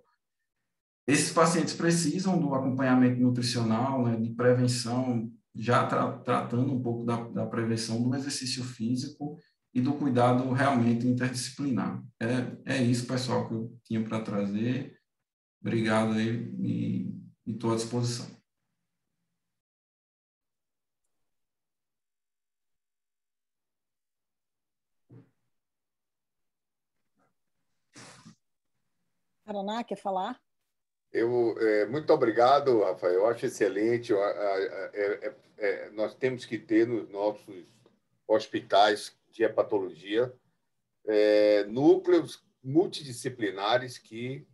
Esses pacientes precisam do acompanhamento nutricional, né, de prevenção, já tratando um pouco da prevenção do exercício físico e do cuidado realmente interdisciplinar. É isso, pessoal, que eu tinha para trazer. Obrigado aí e estou à disposição. Paraná, quer falar? Muito obrigado, Rafael. Eu acho excelente. Nós temos que ter nos nossos hospitais de hepatologia núcleos multidisciplinares que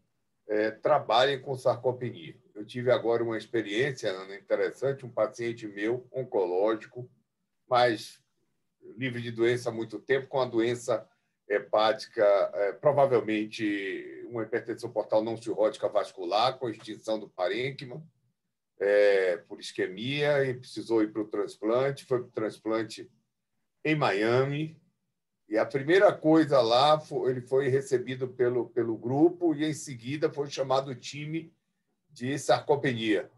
trabalhem com sarcopenia. Eu tive agora uma experiência, Ana, interessante, um paciente meu, oncológico, mas livre de doença há muito tempo, com a doença hepática, provavelmente uma hipertensão portal não cirrótica vascular, com extinção do parênquima, por isquemia, e precisou ir para o transplante. Foi para o transplante em Miami, e a primeira coisa lá, ele foi recebido pelo grupo e, em seguida, foi chamado o time de sarcopenia.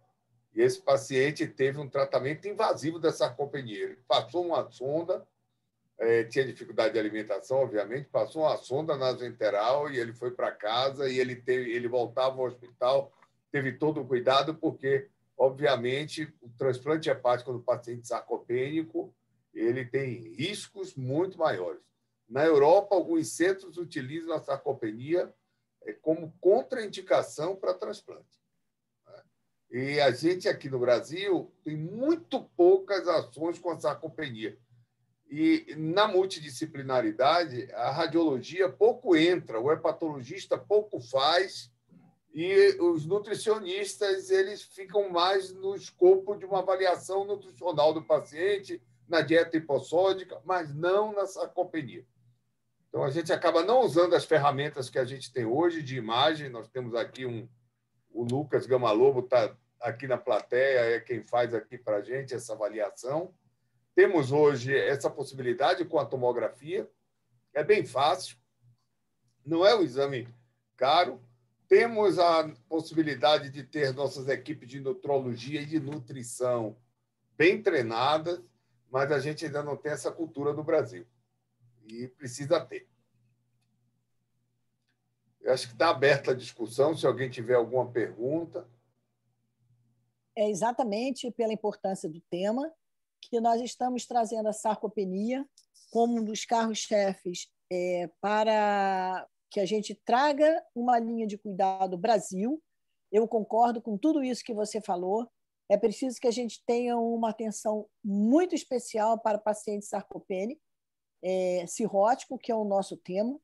E esse paciente teve um tratamento invasivo da sarcopenia. Ele passou uma sonda, tinha dificuldade de alimentação, obviamente, passou uma sonda nasoenteral e ele foi para casa e ele voltava ao hospital, teve todo o cuidado, porque, obviamente, o transplante hepático no paciente sarcopênico ele tem riscos muito maiores. Na Europa, alguns centros utilizam a sarcopenia como contraindicação para transplante. E a gente, aqui no Brasil, tem muito poucas ações com a sarcopenia. E, na multidisciplinaridade, a radiologia pouco entra, o hepatologista pouco faz, e os nutricionistas eles ficam mais no escopo de uma avaliação nutricional do paciente, na dieta hipossódica, mas não na sarcopenia. Então, a gente acaba não usando as ferramentas que a gente tem hoje de imagem. Nós temos aqui o Lucas Gama-Lobo, está aqui na plateia, é quem faz aqui para a gente essa avaliação. Temos hoje essa possibilidade com a tomografia, é bem fácil, não é um exame caro. Temos a possibilidade de ter nossas equipes de nutrologia e de nutrição bem treinadas, mas a gente ainda não tem essa cultura no Brasil. E precisa ter. Eu acho que está aberta a discussão, se alguém tiver alguma pergunta. É exatamente pela importância do tema que nós estamos trazendo a sarcopenia como um dos carros-chefes para que a gente traga uma linha de cuidado Brasil. Eu concordo com tudo isso que você falou. É preciso que a gente tenha uma atenção muito especial para pacientes sarcopênicos, cirrótico, que é o nosso tema.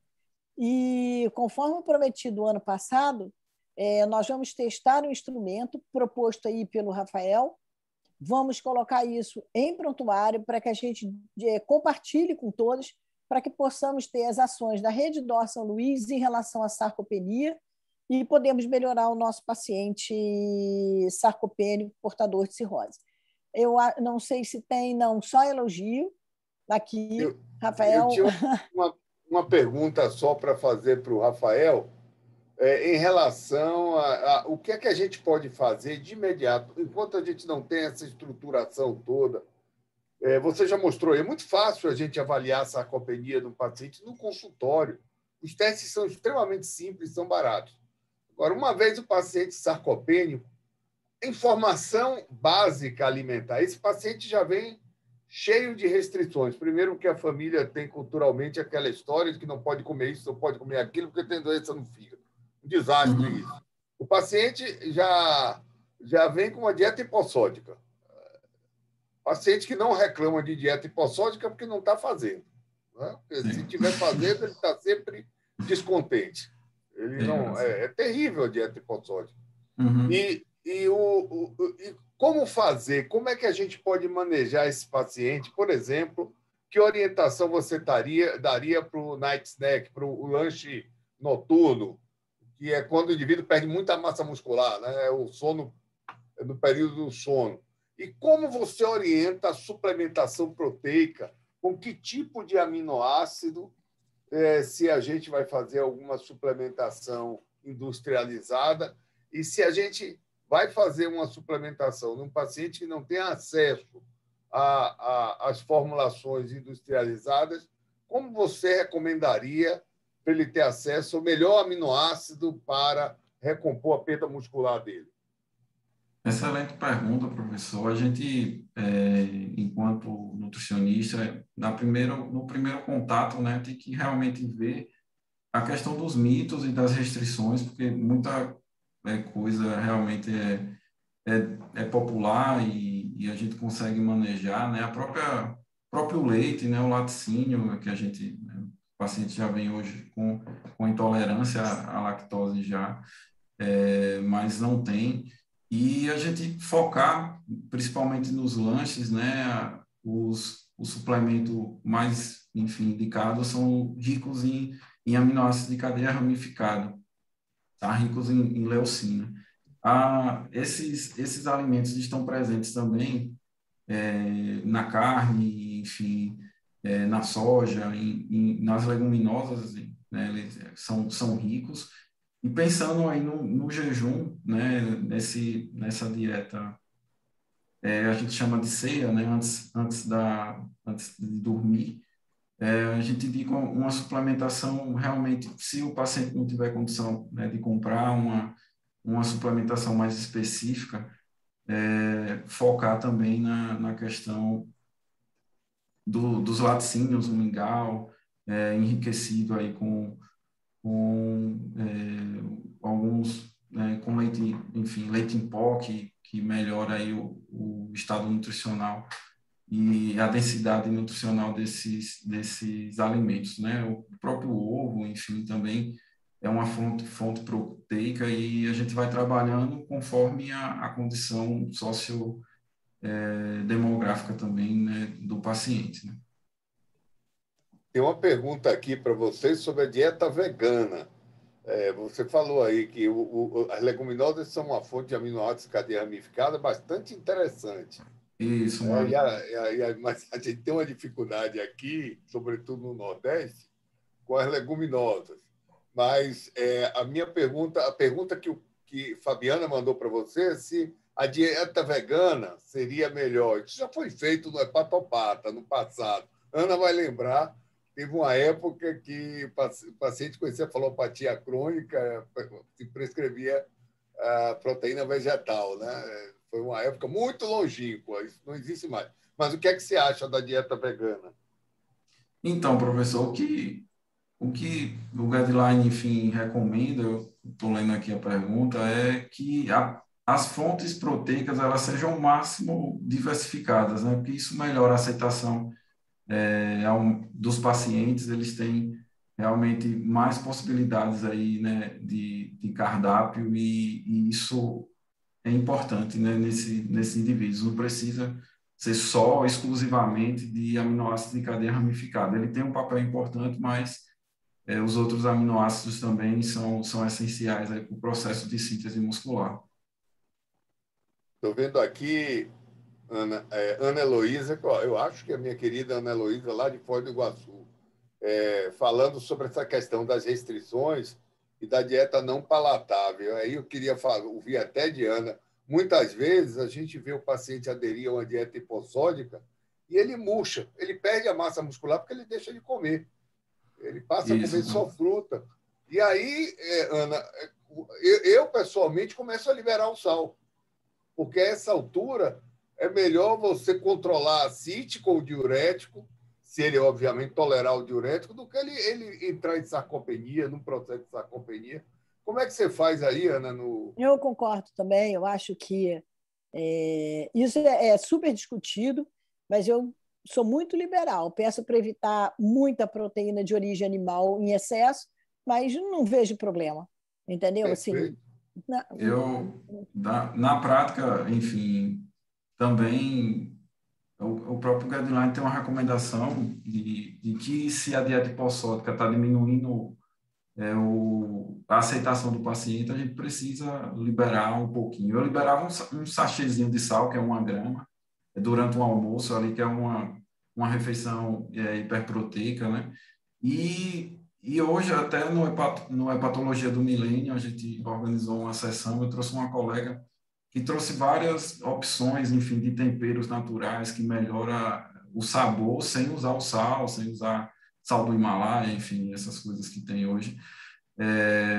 E, conforme prometido ano passado, nós vamos testar um instrumento proposto aí pelo Rafael. Vamos colocar isso em prontuário para que a gente compartilhe com todos, para que possamos ter as ações da Rede Dor São Luís em relação à sarcopenia e podemos melhorar o nosso paciente sarcopênico portador de cirrose. Eu não sei se tem, não, só elogio aqui, Rafael. Eu tinha uma pergunta só para fazer para o Rafael, em relação a o que é que a gente pode fazer de imediato, enquanto a gente não tem essa estruturação toda. Você já mostrou, é muito fácil a gente avaliar a sarcopenia do paciente no consultório. Os testes são extremamente simples, são baratos. Agora, uma vez o paciente sarcopênico, informação básica alimentar. Esse paciente já vem cheio de restrições. Primeiro, que a família tem culturalmente aquela história de que não pode comer isso, não pode comer aquilo, porque tem doença no fígado. Um desastre isso. O paciente já vem com uma dieta hipossódica. Paciente que não reclama de dieta hipossódica porque não está fazendo. Né? Se estiver fazendo, ele está sempre descontente. Ele não, é terrível a dieta hipossódica. E como fazer? Como é que a gente pode manejar esse paciente? Por exemplo, que orientação você daria para o night snack, para o lanche noturno, que é quando o indivíduo perde muita massa muscular, né? O sono, no período do sono. E como você orienta a suplementação proteica? Com que tipo de aminoácido, se a gente vai fazer alguma suplementação industrializada e se a gente vai fazer uma suplementação num paciente que não tem acesso às formulações industrializadas, como você recomendaria para ele ter acesso ao melhor aminoácido para recompor a perda muscular dele? Excelente pergunta, professor. A gente, enquanto nutricionista, no primeiro contato, né, tem que realmente ver a questão dos mitos e das restrições, porque muita coisa realmente é popular e a gente consegue manejar, né? Próprio leite, né, o laticínio, que a gente, né, o paciente já vem hoje com intolerância à lactose já, mas não tem. E a gente focar principalmente nos lanches, né? O suplemento mais, enfim, indicado são ricos em aminoácidos de cadeia ramificada, tá? Ricos em leucina. Esses alimentos estão presentes também na carne, enfim, na soja, nas leguminosas, né? Eles são ricos. E pensando aí no jejum, né, nessa dieta, a gente chama de ceia, né, antes de dormir, a gente indica uma suplementação realmente, se o paciente não tiver condição, né, de comprar uma suplementação mais específica, focar também na questão dos laticínios, o mingau, enriquecido aí com alguns, né, com leite, enfim, leite em pó, que melhora aí o estado nutricional e a densidade nutricional desses alimentos, né? O próprio ovo, enfim, também é uma fonte proteica e a gente vai trabalhando conforme a condição demográfica também, né, do paciente, né? Tem uma pergunta aqui para vocês sobre a dieta vegana. Você falou aí que as leguminosas são uma fonte de aminoácidos de cadeia ramificada bastante interessante. Isso, Mas a gente tem uma dificuldade aqui, sobretudo no Nordeste, com as leguminosas. Mas a pergunta que Fabiana mandou para você é se a dieta vegana seria melhor. Isso já foi feito no Hepatopata, no passado. Ana vai lembrar. Teve uma época que o paciente com encefalopatia crônica se prescrevia a proteína vegetal, né? Foi uma época muito longínqua, isso não existe mais. Mas o que é que você acha da dieta vegana? Então, professor, o que o guideline, enfim, recomenda, eu estou lendo aqui a pergunta, é que as fontes proteicas elas sejam ao máximo diversificadas, né? Porque isso melhora a aceitação dos pacientes, eles têm realmente mais possibilidades aí, né, de cardápio e isso é importante, né, nesses indivíduos. Não precisa ser só, exclusivamente de aminoácidos de cadeia ramificada. Ele tem um papel importante, mas os outros aminoácidos também são essenciais para o processo de síntese muscular. Estou vendo aqui Ana Heloísa, eu acho que é a minha querida Ana Heloísa, lá de Foz do Iguaçu, falando sobre essa questão das restrições e da dieta não palatável. Aí eu queria ouvir até de Ana. Muitas vezes a gente vê o paciente aderir a uma dieta hipossódica e ele murcha, ele perde a massa muscular porque ele deixa de comer. Ele passa a comer só fruta. E aí, Ana, eu pessoalmente começo a liberar o sal. porque a essa altura é melhor você controlar a ascite com o diurético, se ele, obviamente, tolerar o diurético, do que ele entrar em sarcopenia, num processo de sarcopenia. Como é que você faz aí, Ana? Eu concordo também, eu acho que isso é super discutido, mas eu sou muito liberal. Peço para evitar muita proteína de origem animal em excesso, mas não vejo problema, entendeu? Assim, na prática, enfim, também o próprio guideline tem uma recomendação de que se a dieta hipossódica está diminuindo a aceitação do paciente, a gente precisa liberar um pouquinho. Eu liberava um sachêzinho de sal, que é 1 grama, durante um almoço ali, que é uma refeição hiperproteica, né? E hoje, até no Hepatologia do Milênio, a gente organizou uma sessão, eu trouxe uma colega que trouxe várias opções, enfim, de temperos naturais que melhora o sabor sem usar o sal, sem usar sal do Himalaia, enfim, essas coisas que tem hoje,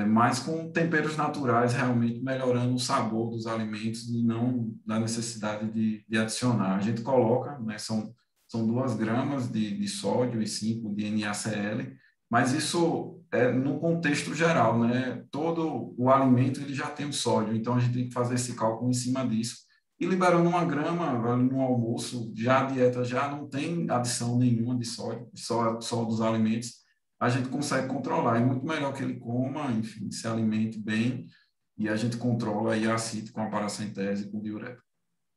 mas com temperos naturais realmente melhorando o sabor dos alimentos e não da necessidade de adicionar. A gente coloca, né, são 2 gramas de sódio e 5 de NaCl, mas isso é no contexto geral, né? Todo o alimento ele já tem o sódio, então a gente tem que fazer esse cálculo em cima disso. E liberando 1 grama ali no almoço, já a dieta já não tem adição nenhuma de sódio, só dos alimentos, a gente consegue controlar. É muito melhor que ele coma, enfim, se alimente bem, e a gente controla aí a ascite com a paracentese e com o diurético.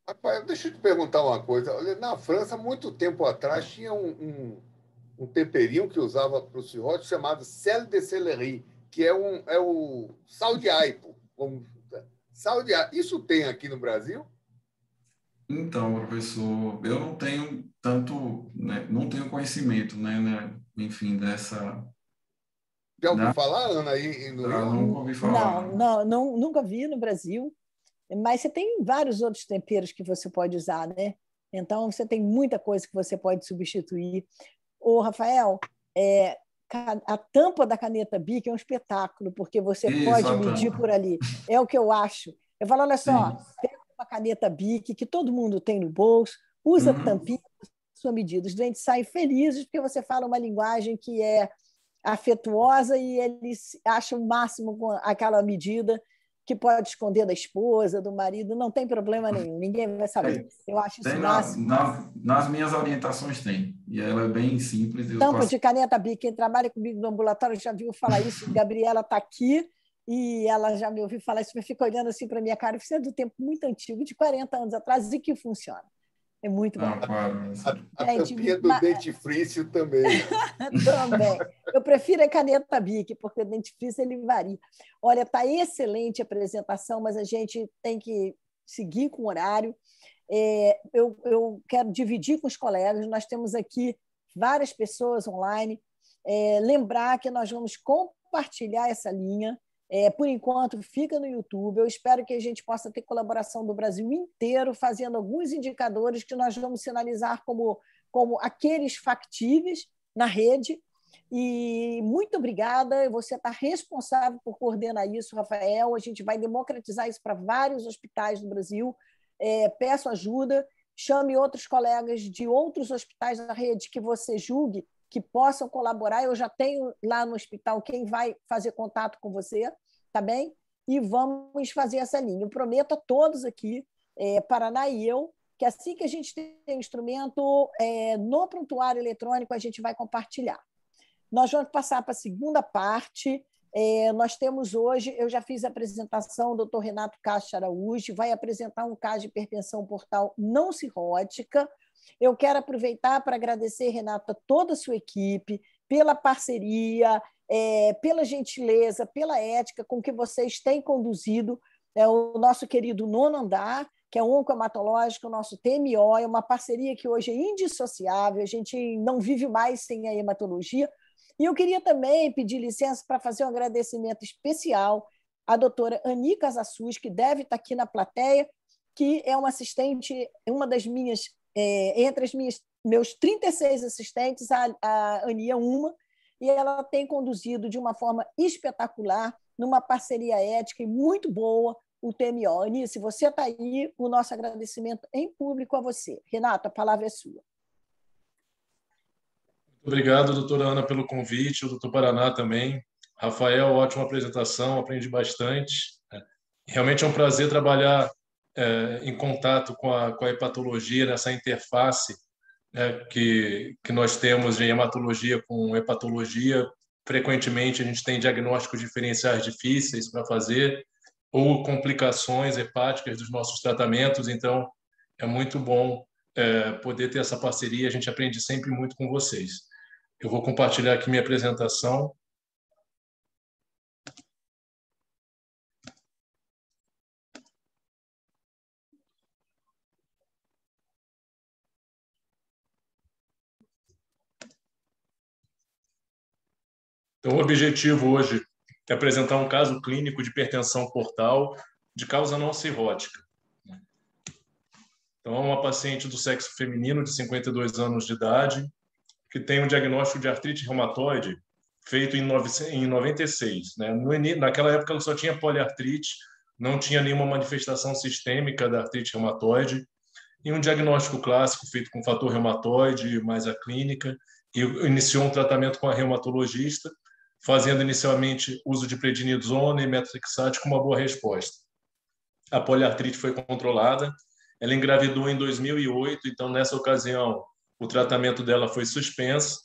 Rapaz, deixa eu te perguntar uma coisa. Olha, na França, muito tempo atrás, tinha um temperinho que usava para o cirrose chamado sel de celery, que é o sal de aipo. Sal de aipo. Isso tem aqui no Brasil? Então, professor, eu não tenho tanto, né, não tenho conhecimento, né, enfim, dessa... Já ouviu falar, Ana, aí no Rio? Nunca ouvi falar. Não, nunca vi no Brasil, mas você tem vários outros temperos que você pode usar, né? Então, você tem muita coisa que você pode substituir. Ô, Rafael, a tampa da caneta Bic é um espetáculo, porque você pode medir por ali. É o que eu acho. Eu falo, olha só, pega uma caneta Bic que todo mundo tem no bolso, usa tampinha para sua medida. Os doentes saem felizes porque você fala uma linguagem que é afetuosa e eles acham o máximo com aquela medida que pode esconder da esposa, do marido, não tem problema nenhum, ninguém vai saber. Eu acho isso máximo. Nas minhas orientações tem, e ela é bem simples. Tampa de caneta Bic, quem trabalha comigo no ambulatório já viu falar isso, Gabriela está aqui, e ela já me ouviu falar isso, mas fica olhando assim para a minha cara, isso é do tempo muito antigo, de 40 anos atrás, e que funciona. É muito bom. Claro. A tampinha do dentifrício também. Também. Eu prefiro a caneta Bic, porque o dentifrício ele varia. Olha, está excelente a apresentação, mas a gente tem que seguir com o horário. Eu quero dividir com os colegas, nós temos aqui várias pessoas online. Lembrar que nós vamos compartilhar essa linha. Por enquanto, fica no YouTube. Eu espero que a gente possa ter colaboração do Brasil inteiro, fazendo alguns indicadores que nós vamos sinalizar como aqueles factíveis na rede. E muito obrigada. Você está responsável por coordenar isso, Rafael. A gente vai democratizar isso para vários hospitais do Brasil. Peço ajuda. Chame outros colegas de outros hospitais da rede que você julgue que possam colaborar. Eu já tenho lá no hospital quem vai fazer contato com você, tá bem? E vamos fazer essa linha. Eu prometo a todos aqui, Paraná e eu, que assim que a gente tem instrumento, no prontuário eletrônico a gente vai compartilhar. Nós vamos passar para a segunda parte. Nós temos hoje, eu já fiz a apresentação, o doutor Renato Castro Araújo vai apresentar um caso de hipertensão portal não cirrótica. Eu quero aproveitar para agradecer, Renato, a toda a sua equipe, pela parceria, pela gentileza, pela ética com que vocês têm conduzido o nosso querido Nono Andar, que é um oncohematológico, o nosso TMO, é uma parceria que hoje é indissociável, a gente não vive mais sem a hematologia. E eu queria também pedir licença para fazer um agradecimento especial à doutora Ani Casassus, que deve estar aqui na plateia, que é uma assistente, uma das minhas, entre meus 36 assistentes, a Ani é uma, e ela tem conduzido de uma forma espetacular, numa parceria ética e muito boa, o TMO. Eunice, você está aí, o nosso agradecimento em público a você. Renato, a palavra é sua. Obrigado, doutora Ana, pelo convite, o doutor Paraná também. Rafael, ótima apresentação, aprendi bastante. Realmente é um prazer trabalhar em contato com a hepatologia, nessa interface que nós temos de hematologia com hepatologia. Frequentemente a gente tem diagnósticos diferenciais difíceis para fazer ou complicações hepáticas dos nossos tratamentos, então é muito bom poder ter essa parceria, a gente aprende sempre muito com vocês. Eu vou compartilhar aqui minha apresentação. Então, o objetivo hoje é apresentar um caso clínico de hipertensão portal de causa não cirrótica. Então, é uma paciente do sexo feminino de 52 anos de idade que tem um diagnóstico de artrite reumatoide feito em 96. Né? Naquela época, ela só tinha poliartrite, não tinha nenhuma manifestação sistêmica da artrite reumatoide, e um diagnóstico clássico feito com fator reumatoide, mais a clínica, e iniciou um tratamento com a reumatologista, fazendo inicialmente uso de prednisona e methotrexate com uma boa resposta. A poliartrite foi controlada, ela engravidou em 2008, então nessa ocasião o tratamento dela foi suspenso,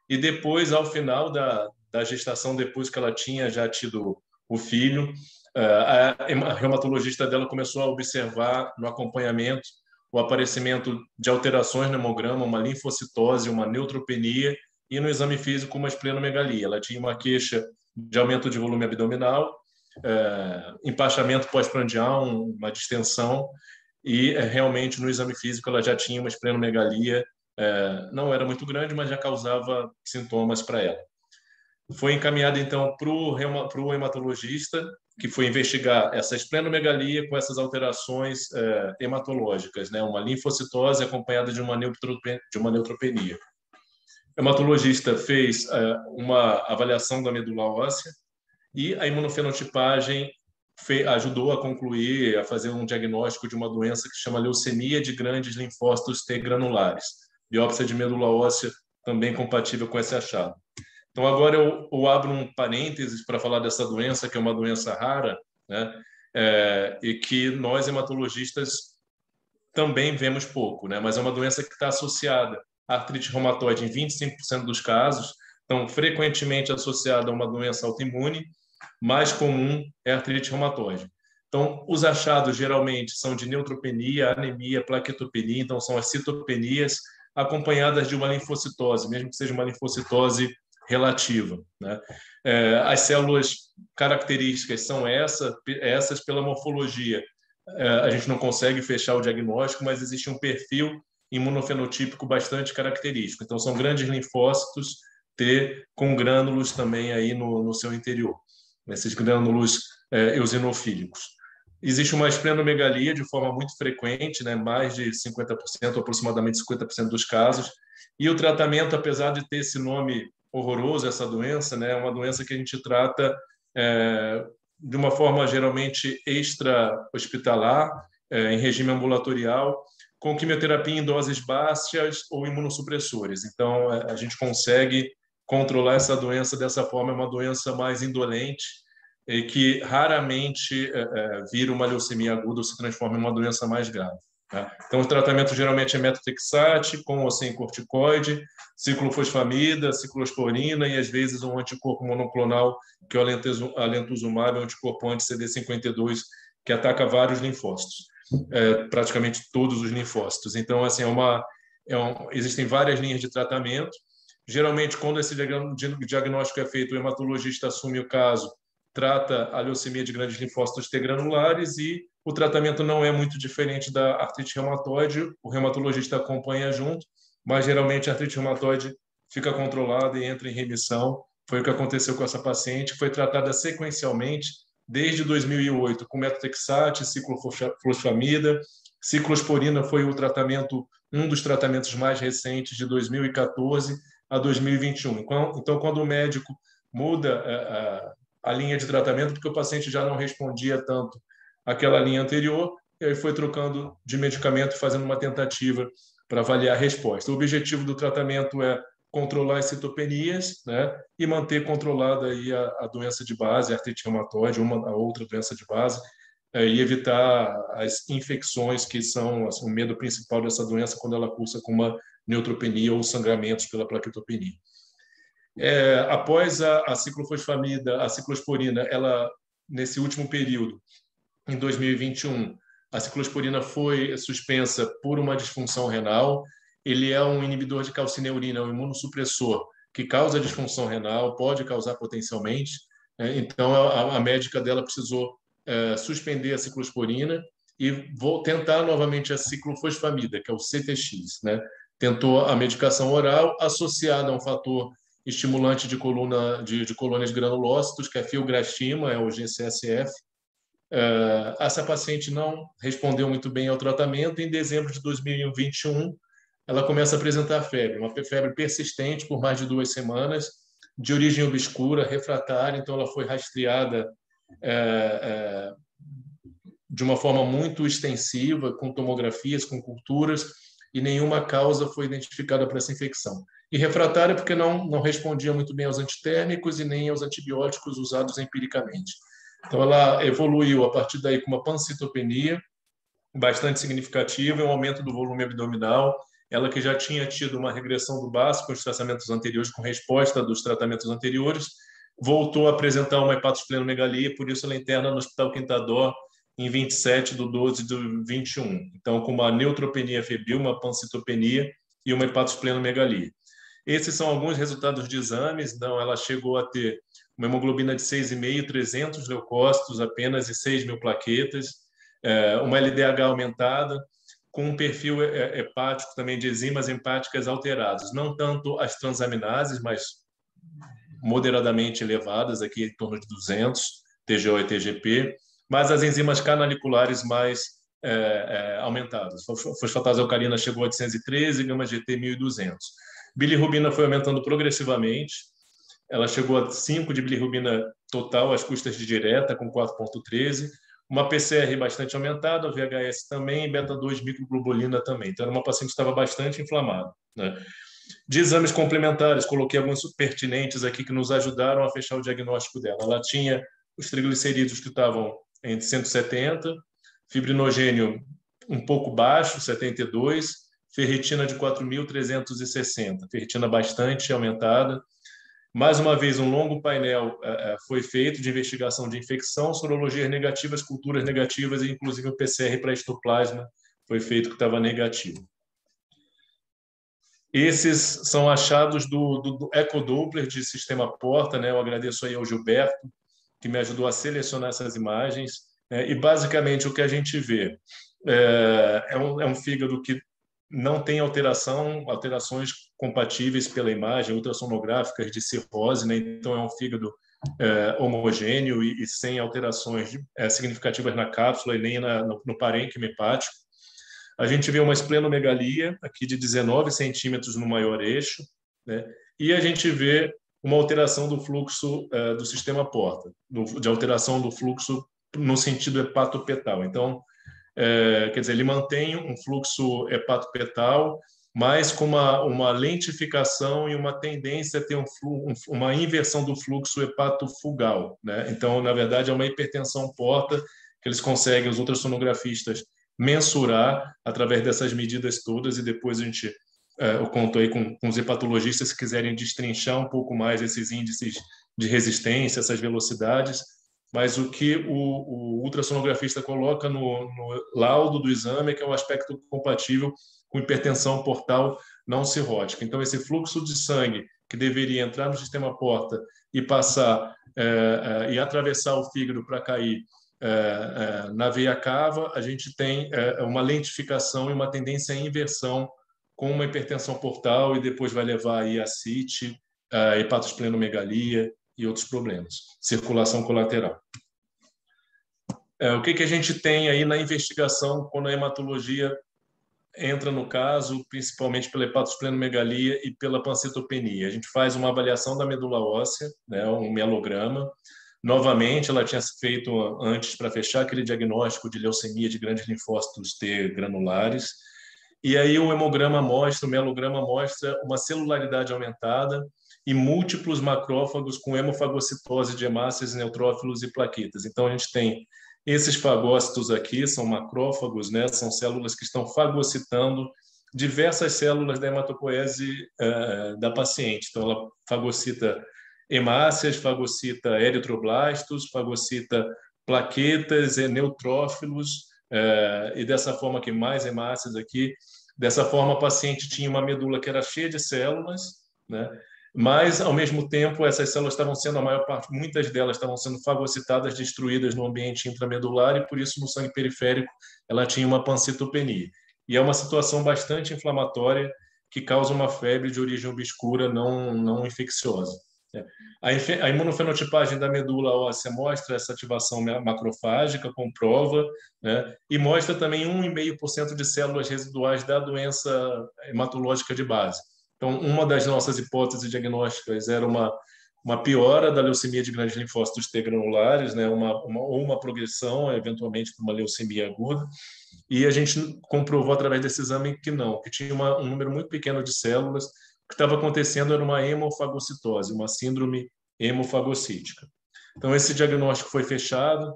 e depois, ao final da gestação, depois que ela tinha já tido o filho, a reumatologista dela começou a observar no acompanhamento o aparecimento de alterações no hemograma, uma linfocitose, uma neutropenia, e no exame físico uma esplenomegalia. Ela tinha uma queixa de aumento de volume abdominal, empachamento pós-prandial, uma distensão, e realmente no exame físico ela já tinha uma esplenomegalia, não era muito grande, mas já causava sintomas para ela. Foi encaminhada então para o hematologista, que foi investigar essa esplenomegalia com essas alterações hematológicas, né? Uma linfocitose acompanhada de uma neutropenia. O hematologista fez uma avaliação da medula óssea e a imunofenotipagem ajudou a concluir, a fazer um diagnóstico de uma doença que se chama leucemia de grandes linfócitos T granulares. Biópsia de medula óssea também compatível com esse achado. Então, agora eu abro um parênteses para falar dessa doença, que é uma doença rara, né? E que nós, hematologistas, também vemos pouco, né? Mas é uma doença que está associada à artrite reumatoide em 25% dos casos, então, frequentemente associada a uma doença autoimune, mais comum é a artrite reumatoide. Então, os achados geralmente são de neutropenia, anemia, plaquetopenia, então são as citopenias acompanhadas de uma linfocitose, mesmo que seja uma linfocitose relativa, né? As células características são essas pela morfologia. A gente não consegue fechar o diagnóstico, mas existe um perfil imunofenotípico bastante característico. Então, são grandes linfócitos T com grânulos também aí no seu interior, esses grânulos eosinofílicos. Existe uma esplenomegalia de forma muito frequente, né? Mais de 50%, aproximadamente 50% dos casos, e o tratamento, apesar de ter esse nome horroroso, essa doença, né? É uma doença que a gente trata de uma forma geralmente extra-hospitalar, em regime ambulatorial, com quimioterapia em doses baixas ou imunossupressores. Então, a gente consegue controlar essa doença dessa forma, é uma doença mais indolente e que raramente vira uma leucemia aguda ou se transforma em uma doença mais grave. Tá? Então, o tratamento geralmente é methotrexate, com ou sem corticoide, ciclofosfamida, ciclosporina e, às vezes, um anticorpo monoclonal, que é o alentuzumab, um anticorpo anti-CD52, que ataca vários linfócitos, praticamente todos os linfócitos. Então, assim, existem várias linhas de tratamento. Geralmente, quando esse diagnóstico é feito, o hematologista assume o caso, trata a leucemia de grandes linfócitos T granulares e o tratamento não é muito diferente da artrite reumatoide, o reumatologista acompanha junto, mas geralmente a artrite reumatoide fica controlada e entra em remissão. Foi o que aconteceu com essa paciente, que foi tratada sequencialmente desde 2008 com methotrexate, ciclofosfamida, ciclosporina foi um dos tratamentos mais recentes de 2014 a 2021. Então, quando o médico muda a linha de tratamento, porque o paciente já não respondia tanto aquela linha anterior, e aí foi trocando de medicamento e fazendo uma tentativa para avaliar a resposta. O objetivo do tratamento é controlar as citopenias, né, e manter controlada aí a doença de base, a artrite reumatoide, a outra doença de base, e evitar as infecções, que são assim, o medo principal dessa doença quando ela cursa com uma neutropenia ou sangramentos pela plaquetopenia. Após a ciclofosfamida, a ciclosporina, ela, nesse último período, em 2021, a ciclosporina foi suspensa por uma disfunção renal. Ele é um inibidor de calcineurina, um imunossupressor que causa disfunção renal, pode causar potencialmente. Então, a médica dela precisou suspender a ciclosporina e vou tentar novamente a ciclofosfamida, que é o CTX, né? Tentou a medicação oral associada a um fator estimulante de colônias granulócitos, que é filgrastima, é o GCSF. Essa paciente não respondeu muito bem ao tratamento. Em dezembro de 2021, ela começa a apresentar febre, uma febre persistente por mais de 2 semanas, de origem obscura, refratária. Então, ela foi rastreada de uma forma muito extensiva, com tomografias, com culturas, e nenhuma causa foi identificada para essa infecção. E refratária porque não respondia muito bem aos antitérmicos e nem aos antibióticos usados empiricamente. Então, ela evoluiu a partir daí com uma pancitopenia bastante significativa e um aumento do volume abdominal. Ela que já tinha tido uma regressão do baço com os tratamentos anteriores, com resposta dos tratamentos anteriores, voltou a apresentar uma hepatosplenomegalia, por isso ela é interna no Hospital Quintador em 27/12 de 21. Então, com uma neutropenia febril, uma pancitopenia e uma hepatosplenomegalia. Esses são alguns resultados de exames. Então, ela chegou a ter uma hemoglobina de 6,5, 300 leucócitos apenas e 6.000 plaquetas, uma LDH aumentada, com um perfil hepático também de enzimas hepáticas alteradas, não tanto as transaminases, mas moderadamente elevadas, aqui em torno de 200, TGO e TGP, mas as enzimas canaliculares mais aumentadas. Fosfatase alcalina chegou a 813, gama-GT 1.200. Bilirrubina foi aumentando progressivamente. Ela chegou a 5 de bilirrubina total, às custas de direta, com 4,13. Uma PCR bastante aumentada, o VHS também, e beta-2 microglobulina também. Então, era uma paciente que estava bastante inflamada, né? De exames complementares, coloquei alguns pertinentes aqui que nos ajudaram a fechar o diagnóstico dela. Ela tinha os triglicerídeos que estavam entre 170, fibrinogênio um pouco baixo, 72, ferritina de 4.360, ferritina bastante aumentada. Mais uma vez, um longo painel foi feito de investigação de infecção, sorologias negativas, culturas negativas e, inclusive, o PCR para histoplasma foi feito que estava negativo. Esses são achados do ecodoppler de sistema Porta, né? Eu agradeço aí ao Gilberto, que me ajudou a selecionar essas imagens. E, basicamente, o que a gente vê é um fígado que não tem alterações compatíveis pela imagem, ultrassonográficas de cirrose, né? Então, é um fígado homogêneo e sem alterações significativas na cápsula e nem no parênquima hepático. A gente vê uma esplenomegalia aqui de 19 centímetros no maior eixo, né? E a gente vê uma alteração do fluxo do sistema Porta, de alteração do fluxo no sentido hepatopetal. Então, quer dizer, ele mantém um fluxo hepatopetal, mas com uma lentificação e uma tendência a ter uma inversão do fluxo hepatofugal, né? Então, na verdade, é uma hipertensão Porta que eles conseguem, os ultrassonografistas, mensurar através dessas medidas todas, e depois eu conto aí com os hepatologistas se quiserem destrinchar um pouco mais esses índices de resistência, essas velocidades, mas o que o ultrassonografista coloca no laudo do exame é que é um aspecto compatível com hipertensão portal não cirrótica. Então, esse fluxo de sangue que deveria entrar no sistema Porta e passar e atravessar o fígado para cair na veia cava, a gente tem uma lentificação e uma tendência à inversão com uma hipertensão portal, e depois vai levar aí a CIT, a hepatosplenomegalia e outros problemas, circulação colateral. O que a gente tem aí na investigação quando a hematologia entra no caso, principalmente pela hepatosplenomegalia e pela pancitopenia? A gente faz uma avaliação da medula óssea, né, um mielograma, Novamente, ela tinha feito antes para fechar aquele diagnóstico de leucemia de grandes linfócitos T granulares. E aí o hemograma mostra, o mielograma mostra uma celularidade aumentada e múltiplos macrófagos com hemofagocitose de hemácias, neutrófilos e plaquetas. Então, a gente tem esses fagócitos aqui, são macrófagos, né? São células que estão fagocitando diversas células da hematopoese da paciente. Então, ela fagocita hemácias, fagocita eritroblastos, fagocita plaquetas, neutrófilos, e dessa forma que mais hemácias aqui. Dessa forma, a paciente tinha uma medula que era cheia de células, né? Mas, ao mesmo tempo, essas células estavam sendo, a maior parte, muitas delas estavam sendo fagocitadas, destruídas no ambiente intramedular, e por isso, no sangue periférico, ela tinha uma pancitopenia. E é uma situação bastante inflamatória que causa uma febre de origem obscura não infecciosa. A imunofenotipagem da medula óssea mostra essa ativação macrofágica, comprova, né? E mostra também 1,5% de células residuais da doença hematológica de base. Então, uma das nossas hipóteses diagnósticas era uma piora da leucemia de grandes linfócitos T granulares, né? Ou uma progressão, eventualmente, para uma leucemia aguda. E a gente comprovou, através desse exame, que não, que tinha um número muito pequeno de células. O que estava acontecendo era uma hemofagocitose, uma síndrome hemofagocítica. Então, esse diagnóstico foi fechado.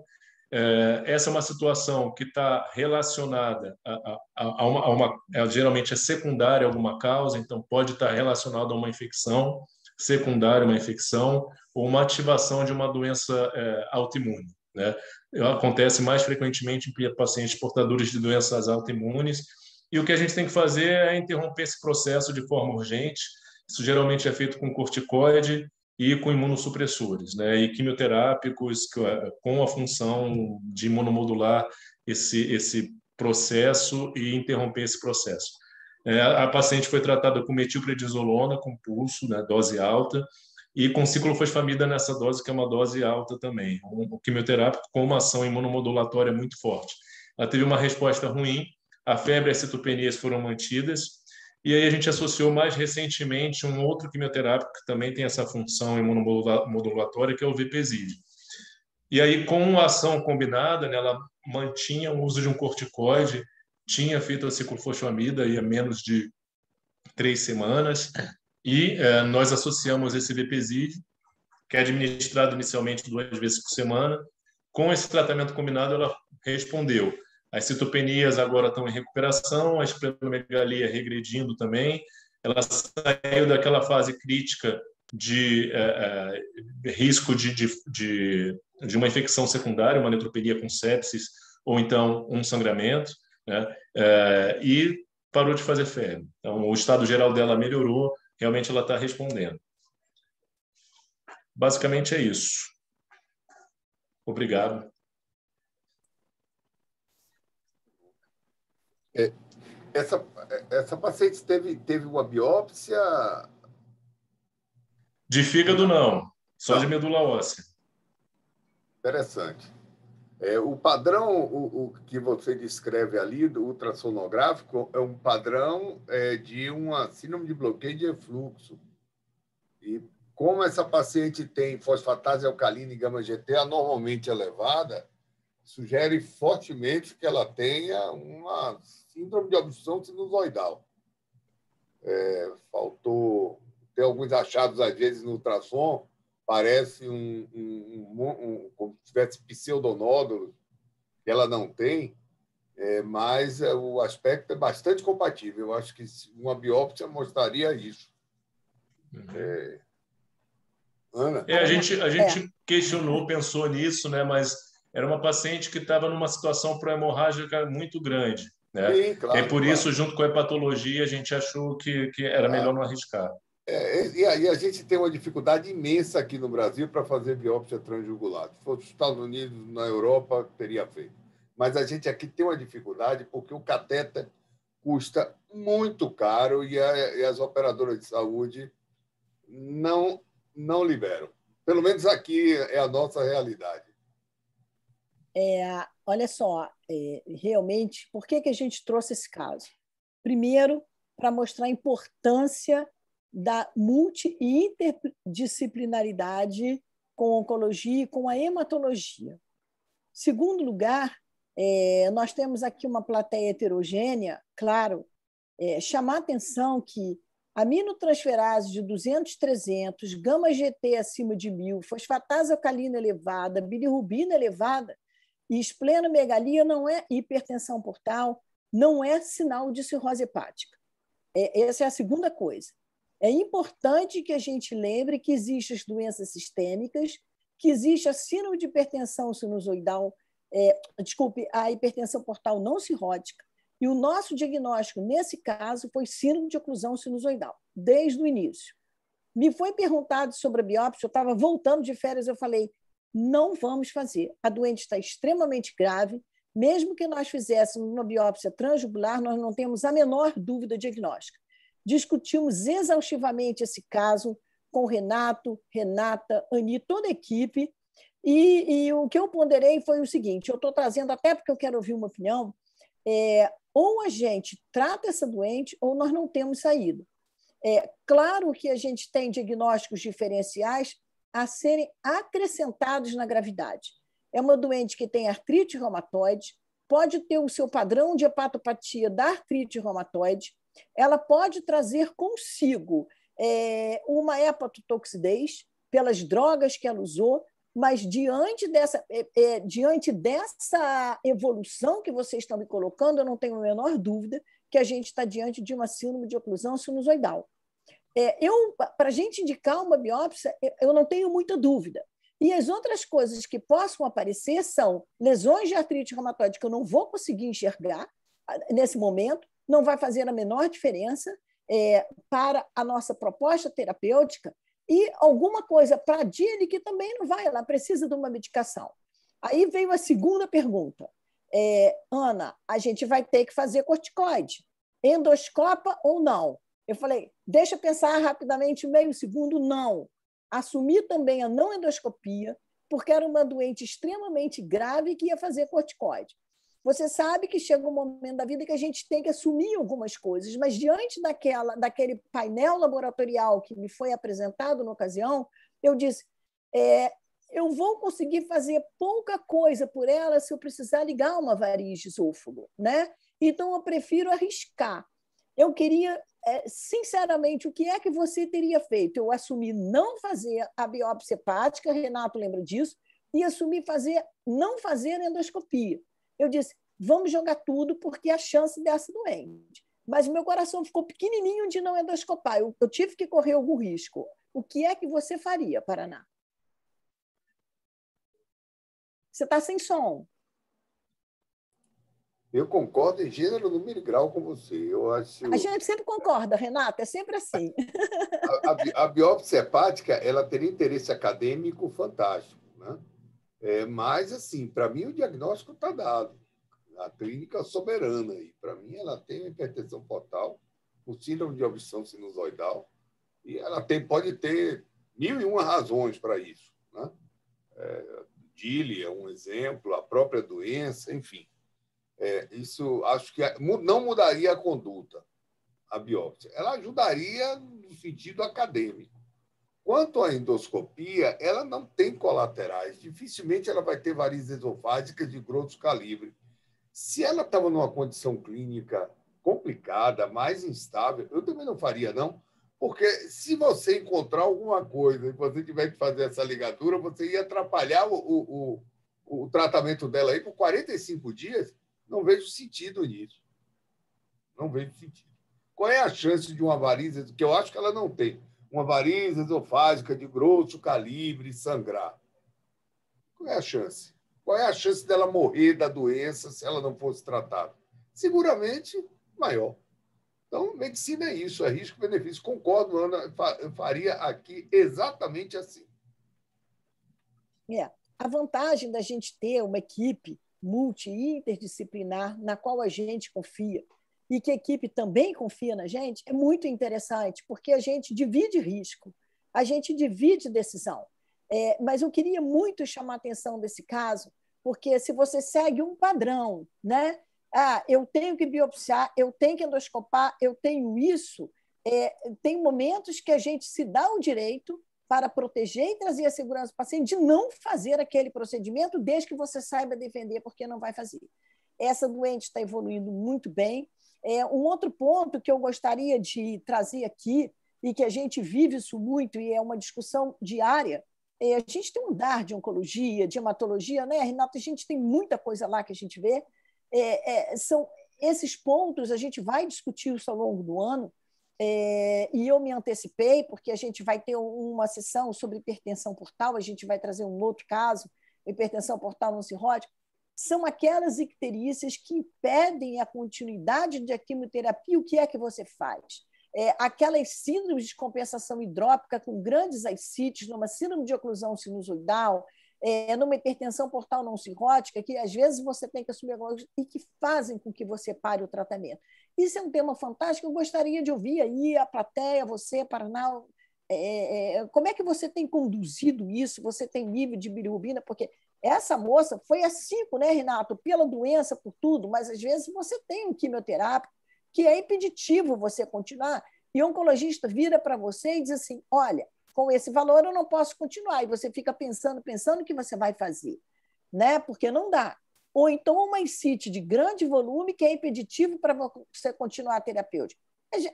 Essa é uma situação que está relacionada geralmente é secundária a alguma causa, então pode estar relacionada a uma infecção secundária, uma infecção, ou uma ativação de uma doença autoimune, né? Acontece mais frequentemente em pacientes portadores de doenças autoimunes, e o que a gente tem que fazer é interromper esse processo de forma urgente. Isso geralmente é feito com corticoide e com imunossupressores, né, e quimioterápicos com a função de imunomodular esse processo e interromper esse processo. A paciente foi tratada com metilprednisolona, com pulso, né, dose alta, e com ciclofosfamida nessa dose, que é uma dose alta também, um quimioterápico com uma ação imunomodulatória muito forte. Ela teve uma resposta ruim, a febre e as citopenias foram mantidas, e aí a gente associou mais recentemente um outro quimioterápico que também tem essa função imunomodulatória, que é o Vepezid. E aí, com a ação combinada, né, ela mantinha o uso de um corticoide, tinha feito a ciclofosfamida há menos de 3 semanas, e nós associamos esse Vepezid, que é administrado inicialmente 2 vezes por semana. Com esse tratamento combinado, ela respondeu. As citopenias agora estão em recuperação, a esplenomegalia regredindo também. Ela saiu daquela fase crítica de risco de uma infecção secundária, uma neutropenia com sepsis, ou então um sangramento, né? E parou de fazer febre. Então, o estado geral dela melhorou, realmente ela está respondendo. Basicamente é isso. Obrigado. Essa paciente teve uma biópsia? De fígado, não. Só de medula óssea. Interessante. O padrão o que você descreve ali, do ultrassonográfico, é um padrão de uma síndrome de bloqueio de refluxo. E como essa paciente tem fosfatase alcalina e gama-GT anormalmente elevada, sugere fortemente que ela tenha uma síndrome de obstrução sinusoidal. Faltou ter alguns achados, às vezes, no ultrassom, parece como se tivesse pseudonódulos, que ela não tem, mas o aspecto é bastante compatível. Eu acho que uma biópsia mostraria isso. Ana? A gente questionou, pensou nisso, né? Mas era uma paciente que estava numa situação pró-hemorrágica muito grande, né? Sim, claro, e por isso, junto com a hepatologia, a gente achou que era melhor não arriscar. E aí a gente tem uma dificuldade imensa aqui no Brasil para fazer biópsia transjugular. Se fosse nos Estados Unidos, na Europa, teria feito. Mas a gente aqui tem uma dificuldade porque o catéter custa muito caro e as operadoras de saúde não liberam. Pelo menos aqui é a nossa realidade. Olha só, realmente, por que a gente trouxe esse caso? Primeiro, para mostrar a importância da multi e interdisciplinaridade com oncologia e com a hematologia. Segundo lugar, nós temos aqui uma plateia heterogênea, claro, chamar a atenção que aminotransferase de 200, 300, gama-GT acima de 1.000, fosfatase alcalina elevada, bilirrubina elevada e esplenomegalia não é hipertensão portal, não é sinal de cirrose hepática. Essa é a segunda coisa. É importante que a gente lembre que existem as doenças sistêmicas, que existe a síndrome de hipertensão sinusoidal, a hipertensão portal não cirrótica, e o nosso diagnóstico, nesse caso, foi síndrome de oclusão sinusoidal, desde o início. Me foi perguntado sobre a biópsia, eu estava voltando de férias, eu falei, não vamos fazer. A doente está extremamente grave, mesmo que nós fizéssemos uma biópsia transjugular, nós não temos a menor dúvida diagnóstica. Discutimos exaustivamente esse caso com Renato, Renata, Ani, toda a equipe, e o que eu ponderei foi o seguinte, eu estou trazendo até porque eu quero ouvir uma opinião, ou a gente trata essa doente ou nós não temos saída. Claro que a gente tem diagnósticos diferenciais a serem acrescentados na gravidade. É uma doente que tem artrite reumatoide, pode ter o seu padrão de hepatopatia da artrite reumatoide, ela pode trazer consigo uma hepatotoxidez pelas drogas que ela usou, mas diante dessa evolução que vocês estão me colocando, eu não tenho a menor dúvida que a gente está diante de uma síndrome de oclusão sinusoidal. Para a gente indicar uma biópsia, eu não tenho muita dúvida. E as outras coisas que possam aparecer são lesões de artrite reumatoide que eu não vou conseguir enxergar nesse momento, não vai fazer a menor diferença para a nossa proposta terapêutica, e alguma coisa para a Dili que também não vai, ela precisa de uma medicação. Aí veio a segunda pergunta. Ana, a gente vai ter que fazer corticoide. Endoscopa ou não? Eu falei, deixa eu pensar rapidamente, meio segundo, não. Assumi também a não endoscopia, porque era uma doente extremamente grave que ia fazer corticoide. Você sabe que chega um momento da vida que a gente tem que assumir algumas coisas, mas diante daquele painel laboratorial que me foi apresentado na ocasião, eu disse, eu vou conseguir fazer pouca coisa por ela se eu precisar ligar uma variz de esôfago, né? Então, eu prefiro arriscar. Eu queria, sinceramente, o que é que você teria feito? Eu assumi não fazer a biópsia hepática, Renato lembra disso, e assumi não fazer endoscopia. Eu disse, vamos jogar tudo porque a chance dessa doente. Mas o meu coração ficou pequenininho de não endoscopar. Eu tive que correr algum risco. O que é que você faria, Paraná? Você está sem som. Eu concordo em gênero, número e grau com você. Eu acho... A gente sempre concorda, Renata, é sempre assim. A biópsia hepática ela teria interesse acadêmico fantástico, né? Mas, assim, para mim, o diagnóstico está dado. A clínica soberana. E, para mim, ela tem uma hipertensão portal, um síndrome de obstrução sinusoidal, e ela pode ter 1001 razões para isso, né? Dili é um exemplo, a própria doença, enfim. Isso acho que não mudaria a conduta, a biópsia. Ela ajudaria no sentido acadêmico. Quanto à endoscopia, ela não tem colaterais. Dificilmente ela vai ter varizes esofágicas de grosso calibre. Se ela estava numa condição clínica complicada, mais instável, eu também não faria, não. Porque se você encontrar alguma coisa e você tiver que fazer essa ligadura, você ia atrapalhar o tratamento dela aí por 45 dias. Não vejo sentido nisso. Não vejo sentido. Qual é a chance de uma varize, que eu acho que ela não tem, uma varize esofágica de grosso calibre sangrar? Qual é a chance? Qual é a chance dela morrer da doença se ela não fosse tratada? Seguramente maior. Então, medicina é isso, é risco-benefício. Concordo, Ana, eu faria aqui exatamente assim. A vantagem da gente ter uma equipe multi- e interdisciplinar na qual a gente confia e que a equipe também confia na gente é muito interessante, porque a gente divide risco, a gente divide decisão. Mas eu queria muito chamar a atenção desse caso, porque se você segue um padrão, né? Eu tenho que biopsiar, eu tenho que endoscopar, eu tenho isso, tem momentos que a gente se dá o direito para proteger e trazer a segurança do paciente de não fazer aquele procedimento, desde que você saiba defender porque não vai fazer. Essa doente está evoluindo muito bem. Um outro ponto que eu gostaria de trazer aqui, e que a gente vive isso muito, e é uma discussão diária, a gente tem um DAR de oncologia, de hematologia, né, Renato? A gente tem muita coisa lá que a gente vê. São esses pontos, a gente vai discutir isso ao longo do ano, e eu me antecipei, porque a gente vai ter uma sessão sobre hipertensão portal, a gente vai trazer um outro caso, hipertensão portal não cirrótica. São aquelas icterícias que impedem a continuidade da quimioterapia. O que é que você faz? Aquelas síndromes de compensação hidrópica com grandes ascites, numa síndrome de oclusão sinusoidal, numa hipertensão portal não cirrótica, que às vezes você tem que assumir e que fazem com que você pare o tratamento. Isso é um tema fantástico, eu gostaria de ouvir aí a plateia, você, Paraná, como é que você tem conduzido isso? Você tem nível de bilirrubina? Porque essa moça foi a 5, né, Renato? Pela doença, por tudo, mas às vezes você tem um quimioterápico que é impeditivo você continuar, e o oncologista vira para você e diz assim, olha, com esse valor eu não posso continuar, e você fica pensando o que você vai fazer, né? Porque não dá. Ou então uma ascite de grande volume que é impeditivo para você continuar a terapêutica.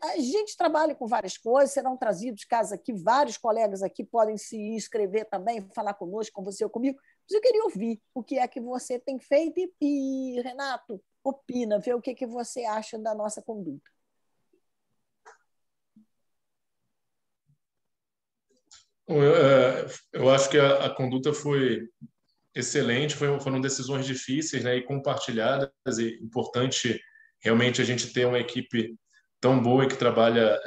A gente trabalha com várias coisas, serão trazidos casos aqui, vários colegas aqui podem se inscrever também, falar conosco, com você ou comigo, mas eu queria ouvir o que é que você tem feito e Renato, opina, vê o que você acha da nossa conduta. Eu acho que a conduta foi excelente, foram decisões difíceis, né, e compartilhadas, e importante realmente a gente ter uma equipe tão boa e que trabalha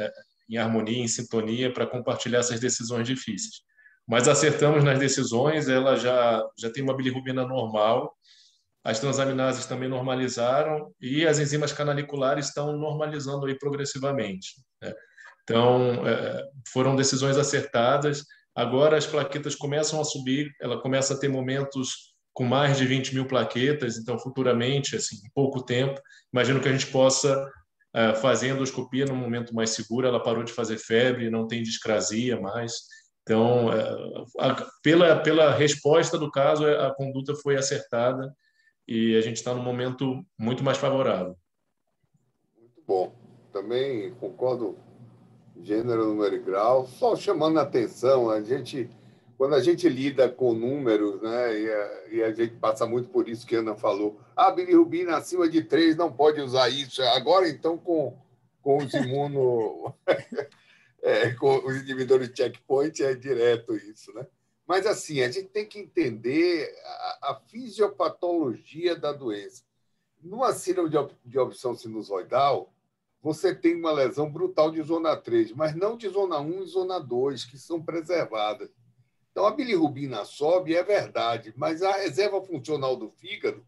em harmonia, em sintonia, para compartilhar essas decisões difíceis. Mas acertamos nas decisões, ela já tem uma bilirrubina normal, as transaminases também normalizaram e as enzimas canaliculares estão normalizando aí progressivamente, né? Então, foram decisões acertadas. Agora as plaquetas começam a subir, ela começa a ter momentos com mais de 20 mil plaquetas, então futuramente, assim, em pouco tempo, imagino que a gente possa fazer endoscopia num momento mais seguro. Ela parou de fazer febre, não tem discrasia mais. Então, pela resposta do caso, a conduta foi acertada e a gente está num momento muito mais favorável. Muito bom. Também concordo, gênero, número e grau. Só chamando a atenção, quando a gente lida com números, né, e a gente passa muito por isso que a Ana falou, a bilirrubina acima de 3 não pode usar isso. Agora, então, com os com os inibidores de checkpoint, é direto isso, né? Mas, assim, a gente tem que entender a fisiopatologia da doença. Numa síndrome de obstrução sinusoidal, você tem uma lesão brutal de zona 3, mas não de zona 1 e zona 2, que são preservadas. Então, a bilirrubina sobe, é verdade, mas a reserva funcional do fígado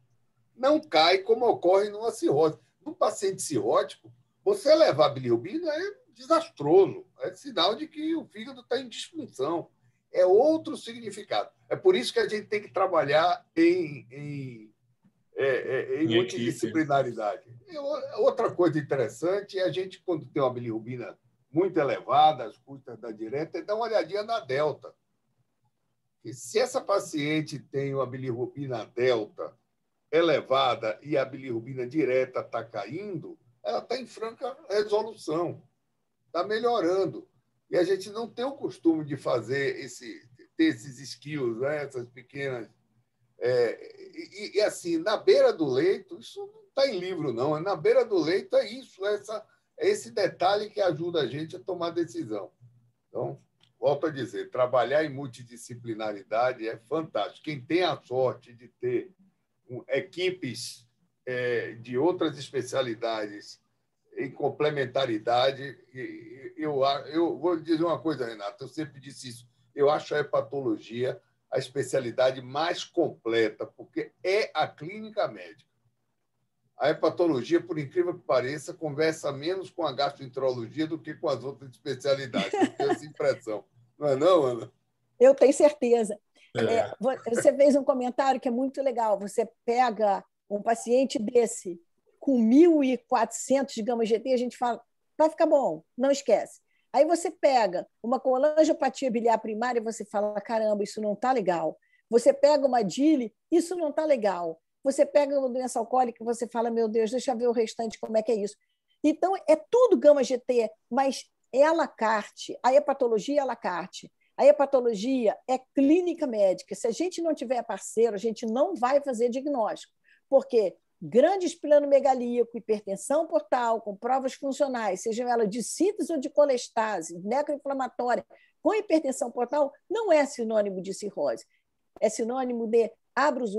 não cai como ocorre numa cirrose. No paciente cirrótico, você elevar a bilirrubina é desastroso, é sinal de que o fígado está em disfunção. É outro significado. É por isso que a gente tem que trabalhar em multidisciplinaridade. Outra coisa interessante é a gente, quando tem uma bilirrubina muito elevada, as custas da direta, é dar uma olhadinha na delta. E se essa paciente tem uma bilirrubina delta elevada e a bilirrubina direta está caindo, ela está em franca resolução, está melhorando. E a gente não tem o costume de ter esses skills, né? Essas pequenas... E assim, na beira do leito, isso não está em livro, não. Na beira do leito é isso, é esse detalhe que ajuda a gente a tomar decisão. Então, volto a dizer, trabalhar em multidisciplinaridade é fantástico. Quem tem a sorte de ter equipes de outras especialidades em complementaridade, eu vou dizer uma coisa, Renato, eu sempre disse isso, eu acho a hepatologia a especialidade mais completa, porque é a clínica médica. A hepatologia, por incrível que pareça, conversa menos com a gastroenterologia do que com as outras especialidades. Eu tenho essa impressão. Não é não, Ana? Eu tenho certeza. Você fez um comentário que é muito legal. Você pega um paciente desse com 1.400 de gama-GT, a gente fala, vai ficar bom, não esquece. Aí você pega uma colangiopatia biliar primária e você fala, caramba, isso não está legal. Você pega uma DILI, isso não está legal. Você pega uma doença alcoólica e você fala, meu Deus, deixa eu ver o restante, como é que é isso. Então, é tudo gama-GT, mas é à la carte. A hepatologia é à la carte. A hepatologia é clínica médica. Se a gente não tiver parceiro, a gente não vai fazer diagnóstico, porque grande esplenomegalíaco, hipertensão portal, com provas funcionais, sejam elas de síntese ou de colestase, necroinflamatória, com hipertensão portal, não é sinônimo de cirrose. É sinônimo de abra os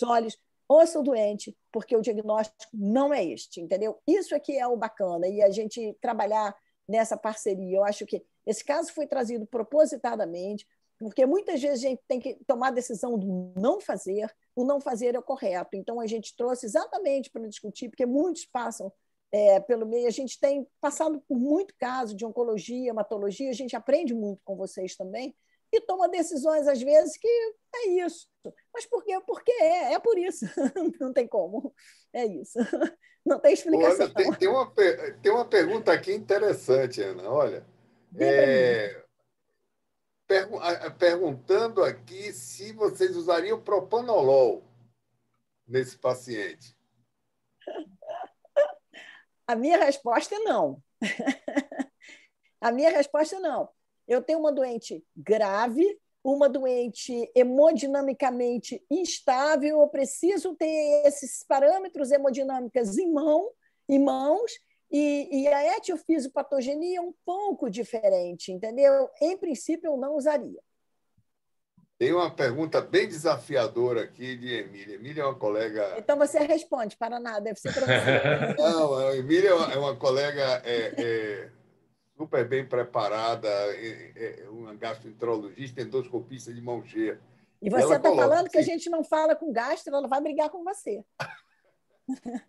olhos, ouça o doente, porque o diagnóstico não é este, entendeu? Isso aqui é o bacana, e a gente trabalhar nessa parceria. Eu acho que esse caso foi trazido propositadamente, porque muitas vezes a gente tem que tomar a decisão do não fazer, o não fazer é o correto. Então, a gente trouxe exatamente para discutir, porque muitos passam pelo meio, a gente tem passado por muito caso de oncologia, hematologia, a gente aprende muito com vocês também, e toma decisões, às vezes, que é isso. Mas por quê? Porque é por isso. Não tem como. É isso. Não tem explicação. Ana, tem uma pergunta aqui interessante, Ana. Olha, Dê para mim. Perguntando aqui se vocês usariam propanolol nesse paciente. A minha resposta é não. A minha resposta é não. Eu tenho uma doente grave, uma doente hemodinamicamente instável, eu preciso ter esses parâmetros hemodinâmicos em mãos, e a etiofisiopatogenia é um pouco diferente, entendeu? Em princípio, eu não usaria. Tem uma pergunta bem desafiadora aqui de Emília. Emília é uma colega... Então, você responde, Paraná, deve ser para você. Não, a Emília é uma colega super bem preparada, uma gastroenterologista, endoscopista de mão cheia. E você está falando que a gente não fala com gastro, ela vai brigar com você.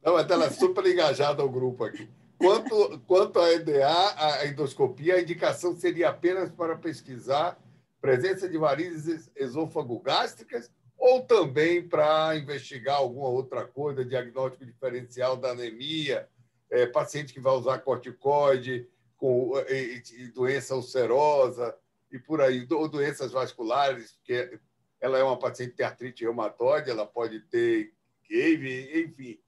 Não, mas ela é super engajada ao grupo aqui. Quanto à EDA, a endoscopia, a indicação seria apenas para pesquisar presença de varizes esôfago-gástricas ou também para investigar alguma outra coisa, diagnóstico diferencial da anemia, paciente que vai usar corticoide, com doença ulcerosa e por aí, ou doenças vasculares, porque ela é uma paciente que tem artrite reumatoide, ela pode ter GAVE, enfim.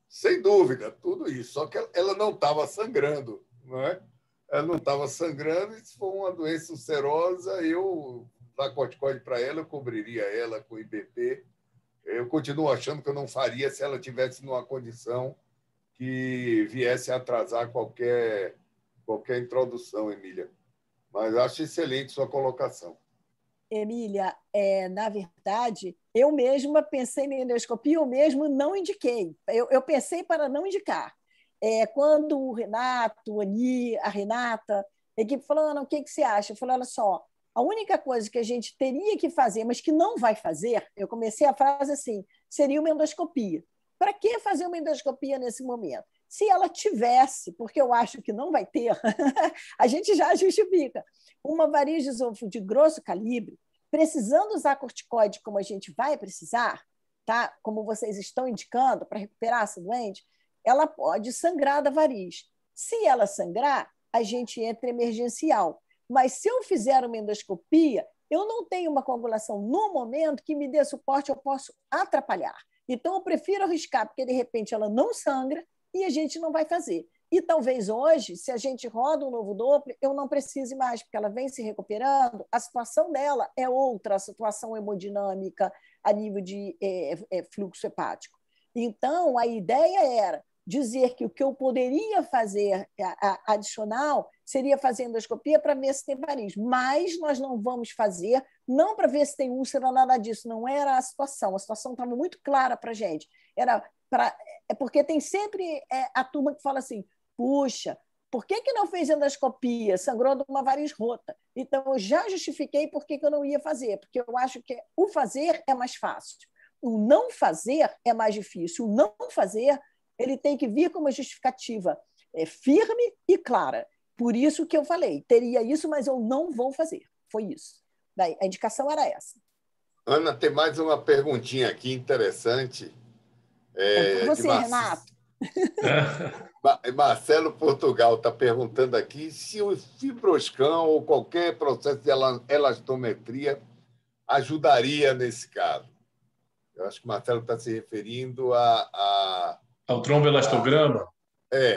Sem dúvida, tudo isso. Só que ela não estava sangrando, não é? Ela não estava sangrando, e se for uma doença ulcerosa, eu dar corticoide para ela, eu cobriria ela com IBP. Eu continuo achando que eu não faria se ela tivesse numa condição que viesse a atrasar qualquer introdução, Emília. Mas acho excelente sua colocação. Emília, na verdade, eu mesma pensei na endoscopia, eu mesmo não indiquei. Eu pensei para não indicar. Quando o Renato, a Renata, a equipe falou, Ana, o que você acha? Eu falei, olha só, a única coisa que a gente teria que fazer, mas que não vai fazer, eu comecei a frase assim, seria uma endoscopia. Para que fazer uma endoscopia nesse momento? Se ela tivesse, porque eu acho que não vai ter, a gente já justifica, uma variz de esôfago de grosso calibre, precisando usar corticoide como a gente vai precisar, tá? Como vocês estão indicando, para recuperar essa doente, ela pode sangrar da variz. Se ela sangrar, a gente entra emergencial. Mas se eu fizer uma endoscopia, eu não tenho uma coagulação no momento que me dê suporte, eu posso atrapalhar. Então, eu prefiro arriscar, porque de repente ela não sangra e a gente não vai fazer. E talvez hoje, se a gente roda um novo Doppler, eu não precise mais, porque ela vem se recuperando, a situação dela é outra, a situação hemodinâmica a nível de fluxo hepático. Então, a ideia era dizer que o que eu poderia fazer adicional seria fazer endoscopia para ver se tem variz, mas nós não vamos fazer, não para ver se tem úlcera, nada disso, não era a situação estava muito clara para a gente, porque tem sempre a turma que fala assim, puxa, por que não fez endoscopia? Sangrou de uma variz rota. Então, eu já justifiquei por que eu não ia fazer, porque eu acho que o fazer é mais fácil. O não fazer é mais difícil. O não fazer, ele tem que vir com uma justificativa firme e clara. Por isso que eu falei, teria isso, mas eu não vou fazer. Foi isso. Daí, a indicação era essa. Ana, tem mais uma perguntinha aqui interessante. Para você, Renato. Marcelo Portugal está perguntando aqui se o fibroscan ou qualquer processo de elastometria ajudaria nesse caso. Eu acho que o Marcelo está se referindo Ao tromboelastograma?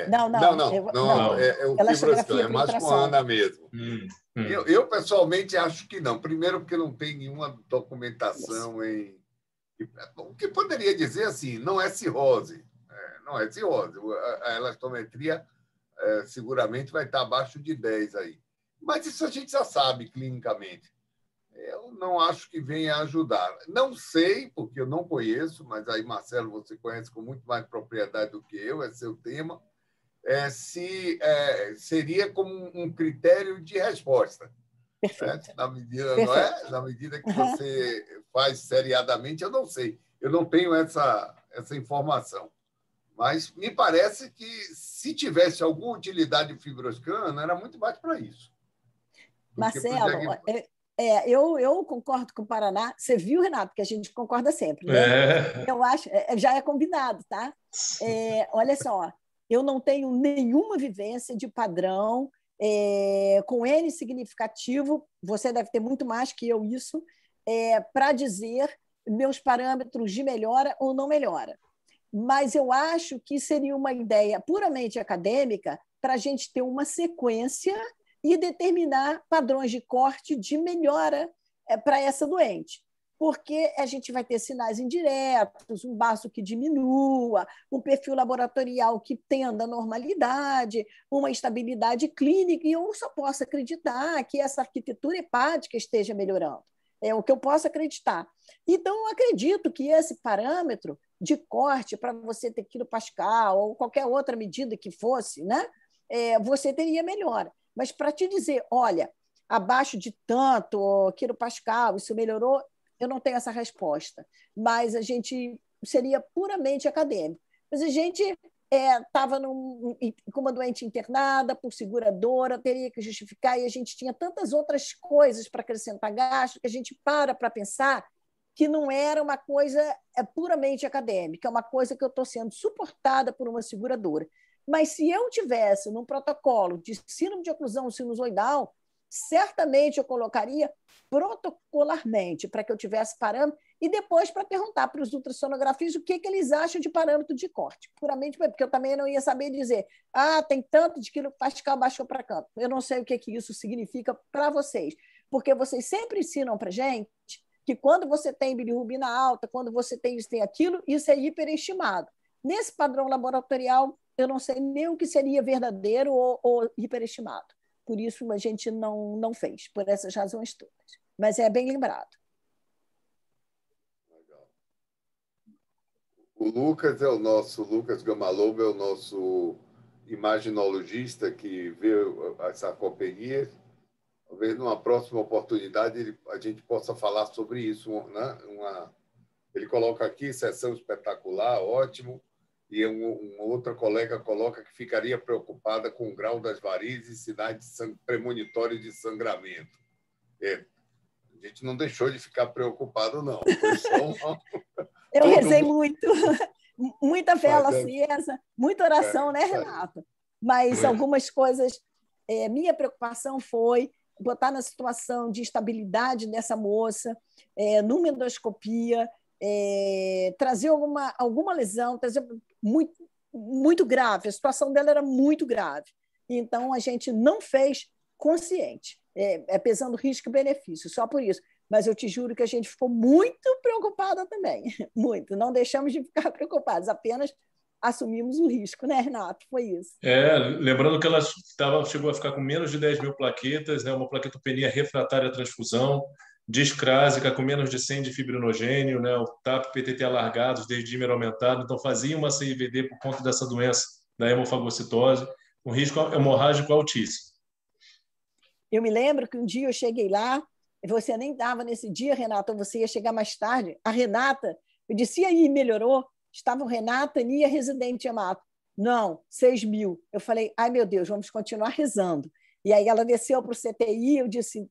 Não. É o fibroscan, é mais com a Ana mesmo. Eu, pessoalmente, acho que não. Primeiro, porque não tem nenhuma documentação o que poderia dizer assim, não é cirrose. Não é cirrose. A elastometria seguramente vai estar abaixo de 10 aí. Mas isso a gente já sabe clinicamente. Eu não acho que venha ajudar. Não sei, porque eu não conheço, mas aí, Marcelo, você conhece com muito mais propriedade do que eu, é seu tema, se seria como um critério de resposta. Perfeito. Na medida, não é? Na medida que você faz seriadamente, eu não sei. Eu não tenho essa informação. Mas me parece que, se tivesse alguma utilidade de fibroscan, era muito mais para isso. Marcelo, eu concordo com o Paraná. Você viu, Renato, que a gente concorda sempre, né? Eu acho, já é combinado, tá? Olha só, eu não tenho nenhuma vivência de padrão com N significativo, você deve ter muito mais que eu isso, para dizer meus parâmetros de melhora ou não melhora. Mas eu acho que seria uma ideia puramente acadêmica para a gente ter uma sequência e determinar padrões de corte de melhora para essa doente. Porque a gente vai ter sinais indiretos, um baço que diminua, um perfil laboratorial que tenda à normalidade, uma estabilidade clínica, e eu só posso acreditar que essa arquitetura hepática esteja melhorando. É o que eu posso acreditar. Então, eu acredito que esse parâmetro de corte para você ter quilopascal ou qualquer outra medida que fosse, né, você teria melhora. Mas para te dizer, olha, abaixo de tanto quilopascal, isso melhorou, eu não tenho essa resposta. Mas a gente seria puramente acadêmico. Mas a gente estava com uma doente internada por seguradora, teria que justificar, e a gente tinha tantas outras coisas para acrescentar gasto que a gente para pensar que não era uma coisa puramente acadêmica, é uma coisa que eu estou sendo suportada por uma seguradora. Mas se eu tivesse num protocolo de síndrome de oclusão sinusoidal, certamente eu colocaria protocolarmente para que eu tivesse parâmetro e depois para perguntar para os ultrassonografistas o que eles acham de parâmetro de corte. Puramente porque eu também não ia saber dizer tem tanto de quilopascal, baixou para canto. Eu não sei o que isso significa para vocês, porque vocês sempre ensinam para a gente que quando você tem bilirrubina alta, quando você tem isso, tem aquilo, isso é hiperestimado. Nesse padrão laboratorial, eu não sei nem o que seria verdadeiro ou hiperestimado. Por isso, a gente não fez, por essas razões todas. Mas é bem lembrado. Legal. O Lucas Lucas Gamalobo é o nosso imaginologista que vê as sarcopenias. Talvez numa próxima oportunidade a gente possa falar sobre isso. Né? Ele coloca aqui, sessão espetacular, ótimo. E uma outra colega coloca que ficaria preocupada com o grau das varizes e sinais premonitórios de sangramento. A gente não deixou de ficar preocupado, não. Foi só Eu rezei muito, muita vela acesa, muita oração, né, Renata? Mas algumas coisas... minha preocupação foi botar na situação de estabilidade dessa moça, numa endoscopia, trazer alguma lesão, trazer muito grave. A situação dela era muito grave. Então, a gente não fez consciente, pesando risco e benefício, só por isso. Mas eu te juro que a gente ficou muito preocupada também, muito. Não deixamos de ficar preocupados, apenas assumimos o risco, né, Renato? Foi isso. Lembrando que ela chegou a ficar com menos de 10 mil plaquetas, né, uma plaquetopenia refratária à transfusão, discrásica com menos de 100 de fibrinogênio, né, o TAP PTT alargados, desdímero aumentado, então fazia uma CIVD por conta dessa doença da hemofagocitose, um risco hemorrágico altíssimo. Eu me lembro que um dia eu cheguei lá, você nem estava nesse dia, Renata, você ia chegar mais tarde. A Renata, eu disse, e aí, melhorou? Estavam Renata, Nia, residente Amato. Não, 6 mil. Eu falei, ai, meu Deus, vamos continuar rezando. E aí ela desceu para o CTI, eu disse,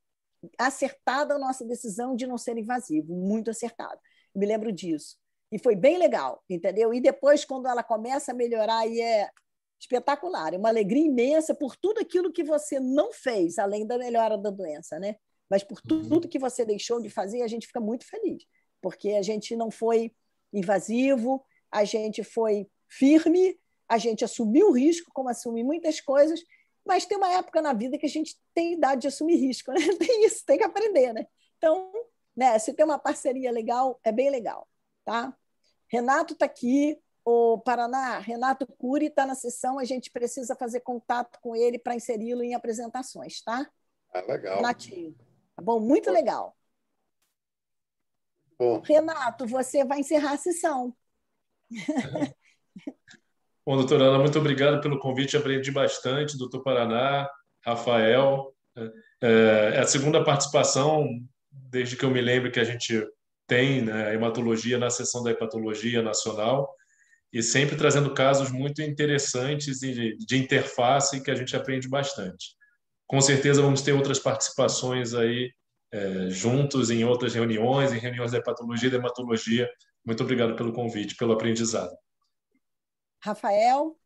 acertada a nossa decisão de não ser invasivo, muito acertada. Eu me lembro disso. E foi bem legal, entendeu? E depois, quando ela começa a melhorar, aí é espetacular. É uma alegria imensa por tudo aquilo que você não fez, além da melhora da doença, né? Mas por tudo que você deixou de fazer, a gente fica muito feliz, porque a gente não foi invasivo, a gente foi firme, a gente assumiu o risco, como assumir muitas coisas, mas tem uma época na vida que a gente tem idade de assumir risco, né? Tem isso, tem que aprender, né? Então, né, se tem uma parceria legal, é bem legal, tá? Renato está aqui, o Paraná, Renato Cury está na sessão, a gente precisa fazer contato com ele para inseri-lo em apresentações, tá? Legal. Renatinho, tá bom? Muito legal. Bom. Renato, você vai encerrar a sessão. Bom, doutora Ana, muito obrigado pelo convite, aprendi bastante, doutor Paraná, Rafael. É a segunda participação, desde que eu me lembro, que a gente tem, né, hematologia na seção da hepatologia nacional, e sempre trazendo casos muito interessantes de interface que a gente aprende bastante. Com certeza vamos ter outras participações aí juntos em outras reuniões, em reuniões da hepatologia e da hematologia. Muito obrigado pelo convite, pelo aprendizado. Rafael?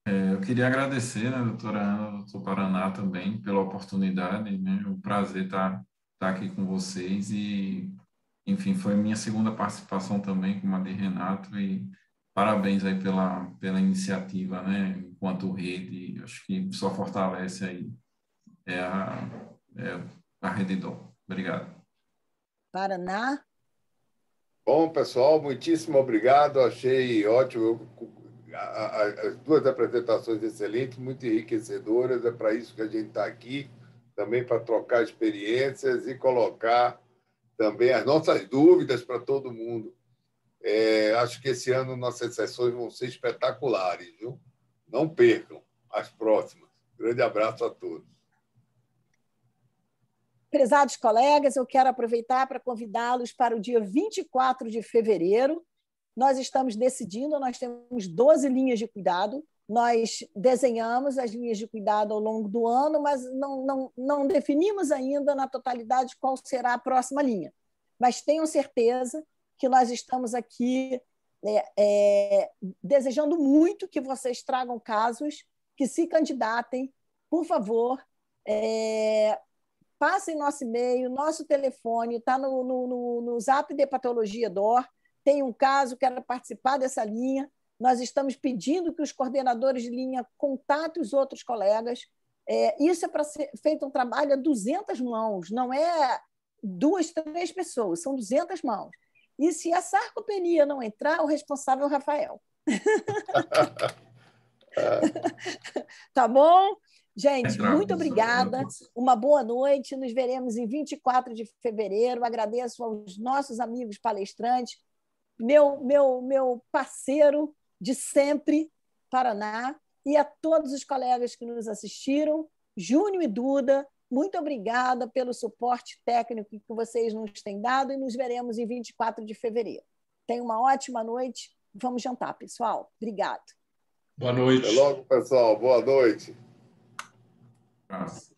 Eu queria agradecer, né, doutora Ana, doutor Paraná também, pela oportunidade, né? Um prazer estar aqui com vocês e, enfim, foi minha segunda participação também com a de Renato e parabéns aí pela iniciativa, né, enquanto rede, acho que só fortalece aí a Rede Dom. Obrigado. Paraná? Bom, pessoal, muitíssimo obrigado, achei ótimo. As duas apresentações excelentes, muito enriquecedoras, é para isso que a gente está aqui, também para trocar experiências e colocar também as nossas dúvidas para todo mundo. Acho que esse ano nossas sessões vão ser espetaculares, viu? Não percam as próximas. Grande abraço a todos. Prezados colegas, eu quero aproveitar para convidá-los para o dia 24 de fevereiro. Nós estamos decidindo, nós temos 12 linhas de cuidado, nós desenhamos as linhas de cuidado ao longo do ano, mas não definimos ainda na totalidade qual será a próxima linha. Mas tenham certeza que nós estamos aqui desejando muito que vocês tragam casos, que se candidatem, por favor, passem nosso e-mail, nosso telefone, está no Zap de Hepatologia DOR, tem um caso, quero participar dessa linha, nós estamos pedindo que os coordenadores de linha contatem os outros colegas, isso é para ser feito um trabalho a 200 mãos, não é 2, 3 pessoas, são 200 mãos. E se a sarcopenia não entrar, o responsável é o Rafael. Tá bom? Gente, muito obrigada. Uma boa noite. Nos veremos em 24 de fevereiro. Agradeço aos nossos amigos palestrantes, meu parceiro de sempre, Paraná, e a todos os colegas que nos assistiram. Júnior e Duda, muito obrigada pelo suporte técnico que vocês nos têm dado e nos veremos em 24 de fevereiro. Tenham uma ótima noite. Vamos jantar, pessoal. Obrigado. Boa noite. Até logo, pessoal. Boa noite. Nossa.